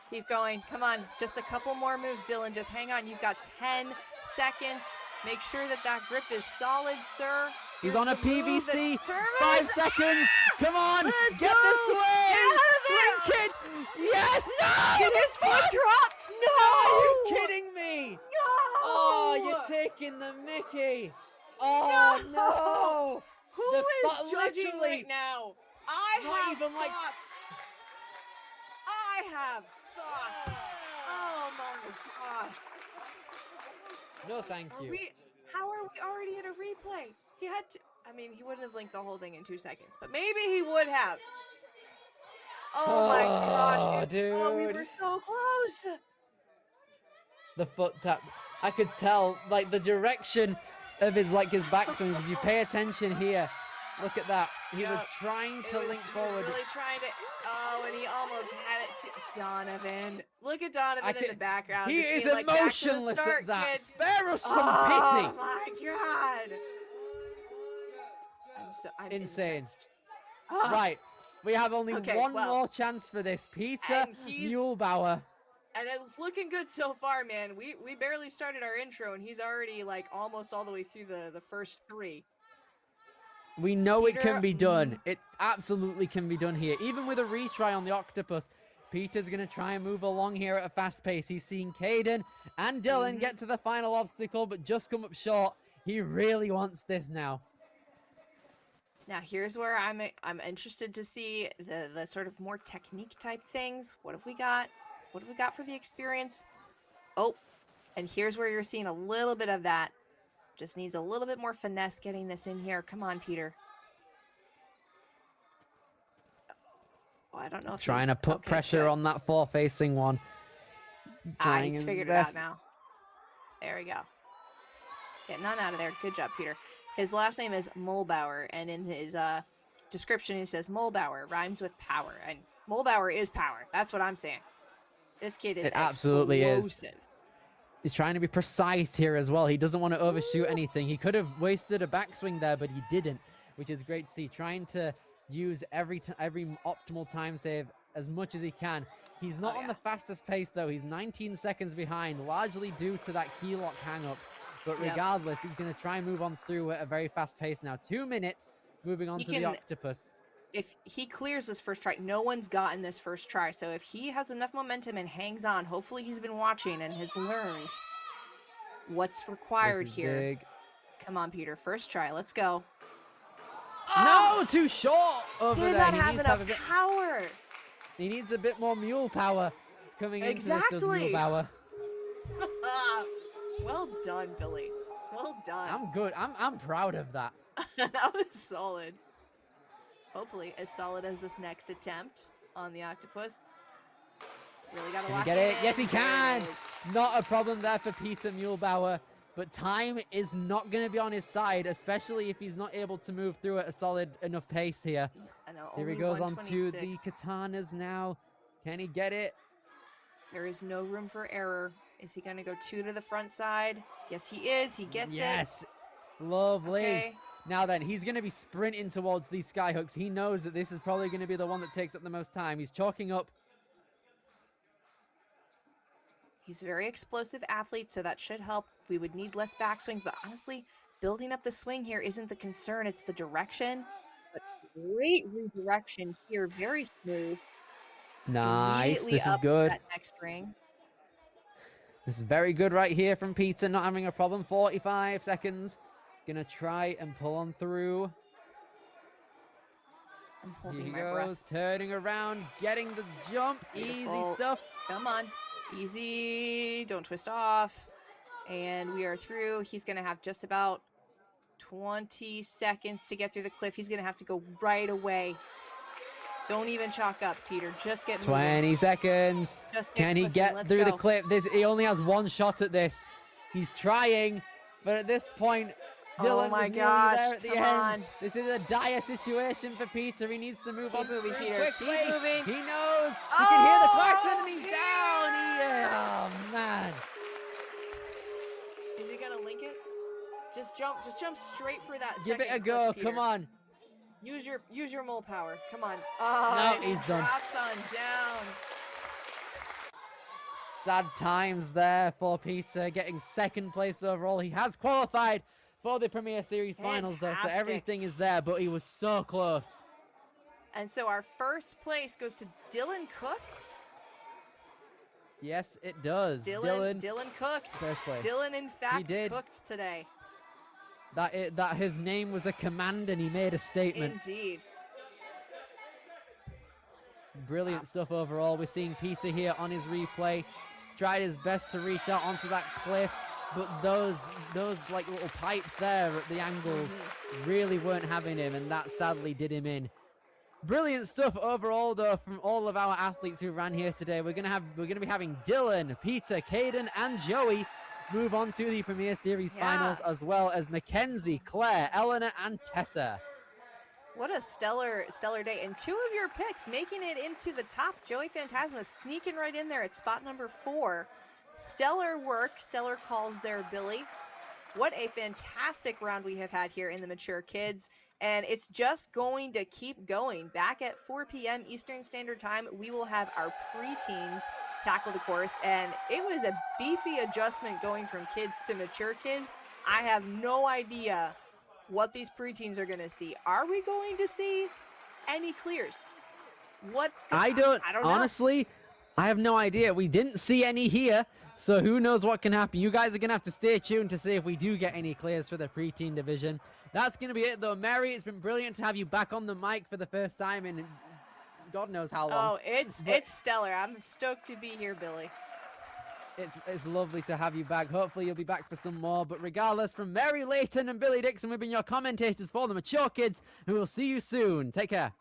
S2: Keep going. Come on. Just a couple more moves, Dylan. Just hang on. You've got 10 seconds. Make sure that grip is solid, sir.
S1: He's on a PVC. 5 seconds. Come on. Get the swing. Link it. Yes. No.
S2: Did his foot drop? No.
S1: Are you kidding me?
S2: No.
S1: Oh, you're taking the mickey. Oh, no.
S2: Who is judging right now? I have thoughts. I have thoughts. Oh my gosh.
S1: No, thank you.
S2: How are we already in a replay? He had to. I mean, he wouldn't have linked the whole thing in 2 seconds, but maybe he would have. Oh my gosh.
S1: Dude.
S2: Oh, we were so close.
S1: the foot tap. I could tell, like, the direction of his backswings. If you pay attention here, look at that. He was trying to link forward.
S2: Really trying to. Oh, and he almost had it. Donovan, look at Donovan in the background.
S1: He
S2: just
S1: is
S2: being like, "Back to the
S1: emotionless
S2: start,
S1: at that.
S2: kid."
S1: Spare us some
S2: Oh
S1: pity.
S2: my god! I'm
S1: Insane.
S2: incensed. Ah.
S1: Right, we have only
S2: Okay,
S1: one
S2: well,
S1: more chance for this. Peter
S2: and he's-
S1: Muehlbauer.
S2: And it's looking good so far, man. We barely started our intro, and he's already like almost all the way through the first 3.
S1: We know it
S2: Peter,
S1: can be done. It absolutely can be done here. Even with a retry on the octopus, Peter's going to try and move along here at a fast pace. He's seen Caden and Dylan get to the final obstacle, but just come up short. He really wants this now.
S2: Now here's where I'm interested to see the sort of more technique type things. What have we got? What have we got for the experience? Oh, and here's where you're seeing a little bit of that. Just needs a little bit more finesse getting this in here. Come on, Peter. Oh, I don't know if
S1: Trying to put pressure on that four-facing one. Trying
S2: he's
S1: his
S2: figured
S1: best.
S2: it out now. There we go. Getting on out of there. Good job, Peter. His last name is Muehlbauer, and in his description he says Muehlbauer rhymes with power, and Muehlbauer is power. That's what I'm saying. This kid is
S1: It absolutely is.
S2: explosive.
S1: He's trying to be precise here as well. He doesn't want to overshoot anything. He could have wasted a backswing there, but he didn't, which is great to see. Trying to use every optimal time save as much as he can. He's not on the fastest pace, though. He's 19 seconds behind, largely due to that key lock hang-up. But regardless, he's going to try and move on through at a very fast pace now. 2 minutes, moving on to the octopus.
S2: If he clears this first try, no one's gotten this first try. So if he has enough momentum and hangs on, hopefully he's been watching and has learned what's required here.
S1: Big.
S2: Come on, Peter. First try. Let's go.
S1: No, too short over
S2: Did
S1: there.
S2: not have enough power.
S1: He needs a bit more mule power coming into this, does Muehlbauer.
S2: Well done, Billy. Well done.
S1: I'm good. I'm proud of that.
S2: That was solid. Hopefully as solid as this next attempt on the octopus. Really gotta
S1: Can
S2: lock
S1: he get
S2: it
S1: it?
S2: in.
S1: Yes, he
S2: There
S1: can.
S2: it is.
S1: Not a problem there for Peter Muehlbauer, but time is not going to be on his side, especially if he's not able to move through at a solid enough pace here.
S2: I know,
S1: Here he
S2: only
S1: goes on to the
S2: 126.
S1: katanas now. Can he get it?
S2: There is no room for error. Is he gonna go 2 to the front side? Yes, he is. He gets it.
S1: Yes. Lovely.
S2: Okay.
S1: Now then, he's going to be sprinting towards these skyhooks. He knows that this is probably going to be the one that takes up the most time. He's chalking up.
S2: He's a very explosive athlete, so that should help. We would need less backswings, but honestly, building up the swing here isn't the concern. It's the direction. But great redirection here. Very smooth.
S1: Nice.
S2: Immediately
S1: This is
S2: up to
S1: good.
S2: that next ring.
S1: This is very good right here from Peter, not having a problem. 45 seconds. Gonna try and pull on through.
S2: I'm
S1: Here
S2: holding
S1: he
S2: my
S1: goes,
S2: breath.
S1: turning around, getting the jump.
S2: Beautiful.
S1: Easy stuff.
S2: Come on. Easy. Don't twist off. And we are through. He's going to have just about 20 seconds to get through the cliff. He's going to have to go right away. Don't even chalk up, Peter. Just get moving.
S1: 20 seconds.
S2: Just get
S1: Can he
S2: cliffing.
S1: get
S2: Let's
S1: through the
S2: go.
S1: cliff? He only has one shot at this. He's trying, but at this point, Dylan
S2: my
S1: was nearly
S2: gosh,
S1: there at the
S2: come
S1: end.
S2: on.
S1: This is a dire situation for Peter. He needs to move
S2: Keep
S1: on
S2: moving,
S1: through
S2: Peter.
S1: quickly.
S2: Keep moving.
S1: He knows. He can hear the klaxon and he's
S2: Peter!
S1: down. Oh man.
S2: Is he going to link it? Just jump straight for that
S1: Give it
S2: second
S1: a go.
S2: cliff,
S1: Come
S2: Peter.
S1: on.
S2: Use your mole power. Come on. Oh,
S1: No, he's done.
S2: Drops on down.
S1: Sad times there for Peter, getting second place overall. He has qualified for the Premier Series finals, though, so
S2: Fantastic.
S1: everything is there, but he was so close.
S2: And so our first place goes to Dylan Cook.
S1: Yes, it does.
S2: Dylan cooked.
S1: first place.
S2: Dylan, in fact,
S1: did.
S2: cooked today.
S1: That his name was a command and he made a statement.
S2: Indeed.
S1: Brilliant stuff overall. We're seeing Peter here on his replay. Tried his best to reach out onto that cliff, but those like little pipes there at the angles really weren't having him, and that sadly did him in. Brilliant stuff overall, though, from all of our athletes who ran here today. We're gonna be having Dylan, Peter, Caden, and Joey move on to the Premier Series finals, as well as Mackenzie, Claire, Eleanor, and Tessa.
S2: What a stellar day. And 2 of your picks making it into the top. Joey Phantasma sneaking right in there at spot number 4. Stellar work. Stellar calls there, Billy. What a fantastic round we have had here in the Mature Kids. And it's just going to keep going. Back at 4 p.m. Eastern Standard Time, we will have our preteens tackle the course. And it was a beefy adjustment going from kids to mature kids. I have no idea what these preteens are going to see. Are we going to see any clears? I don't know.
S1: Honestly, I have no idea. We didn't see any here, so who knows what can happen. You guys are going to have to stay tuned to see if we do get any clears for the preteen division. That's going to be it, though. Mary, it's been brilliant to have you back on the mic for the first time in God knows how long.
S2: Oh, it's stellar. I'm stoked to be here, Billy.
S1: It's lovely to have you back. Hopefully you'll be back for some more. But regardless, from Mary Layton and Billy Dixon, we've been your commentators for the Mature Kids, and we'll see you soon. Take care.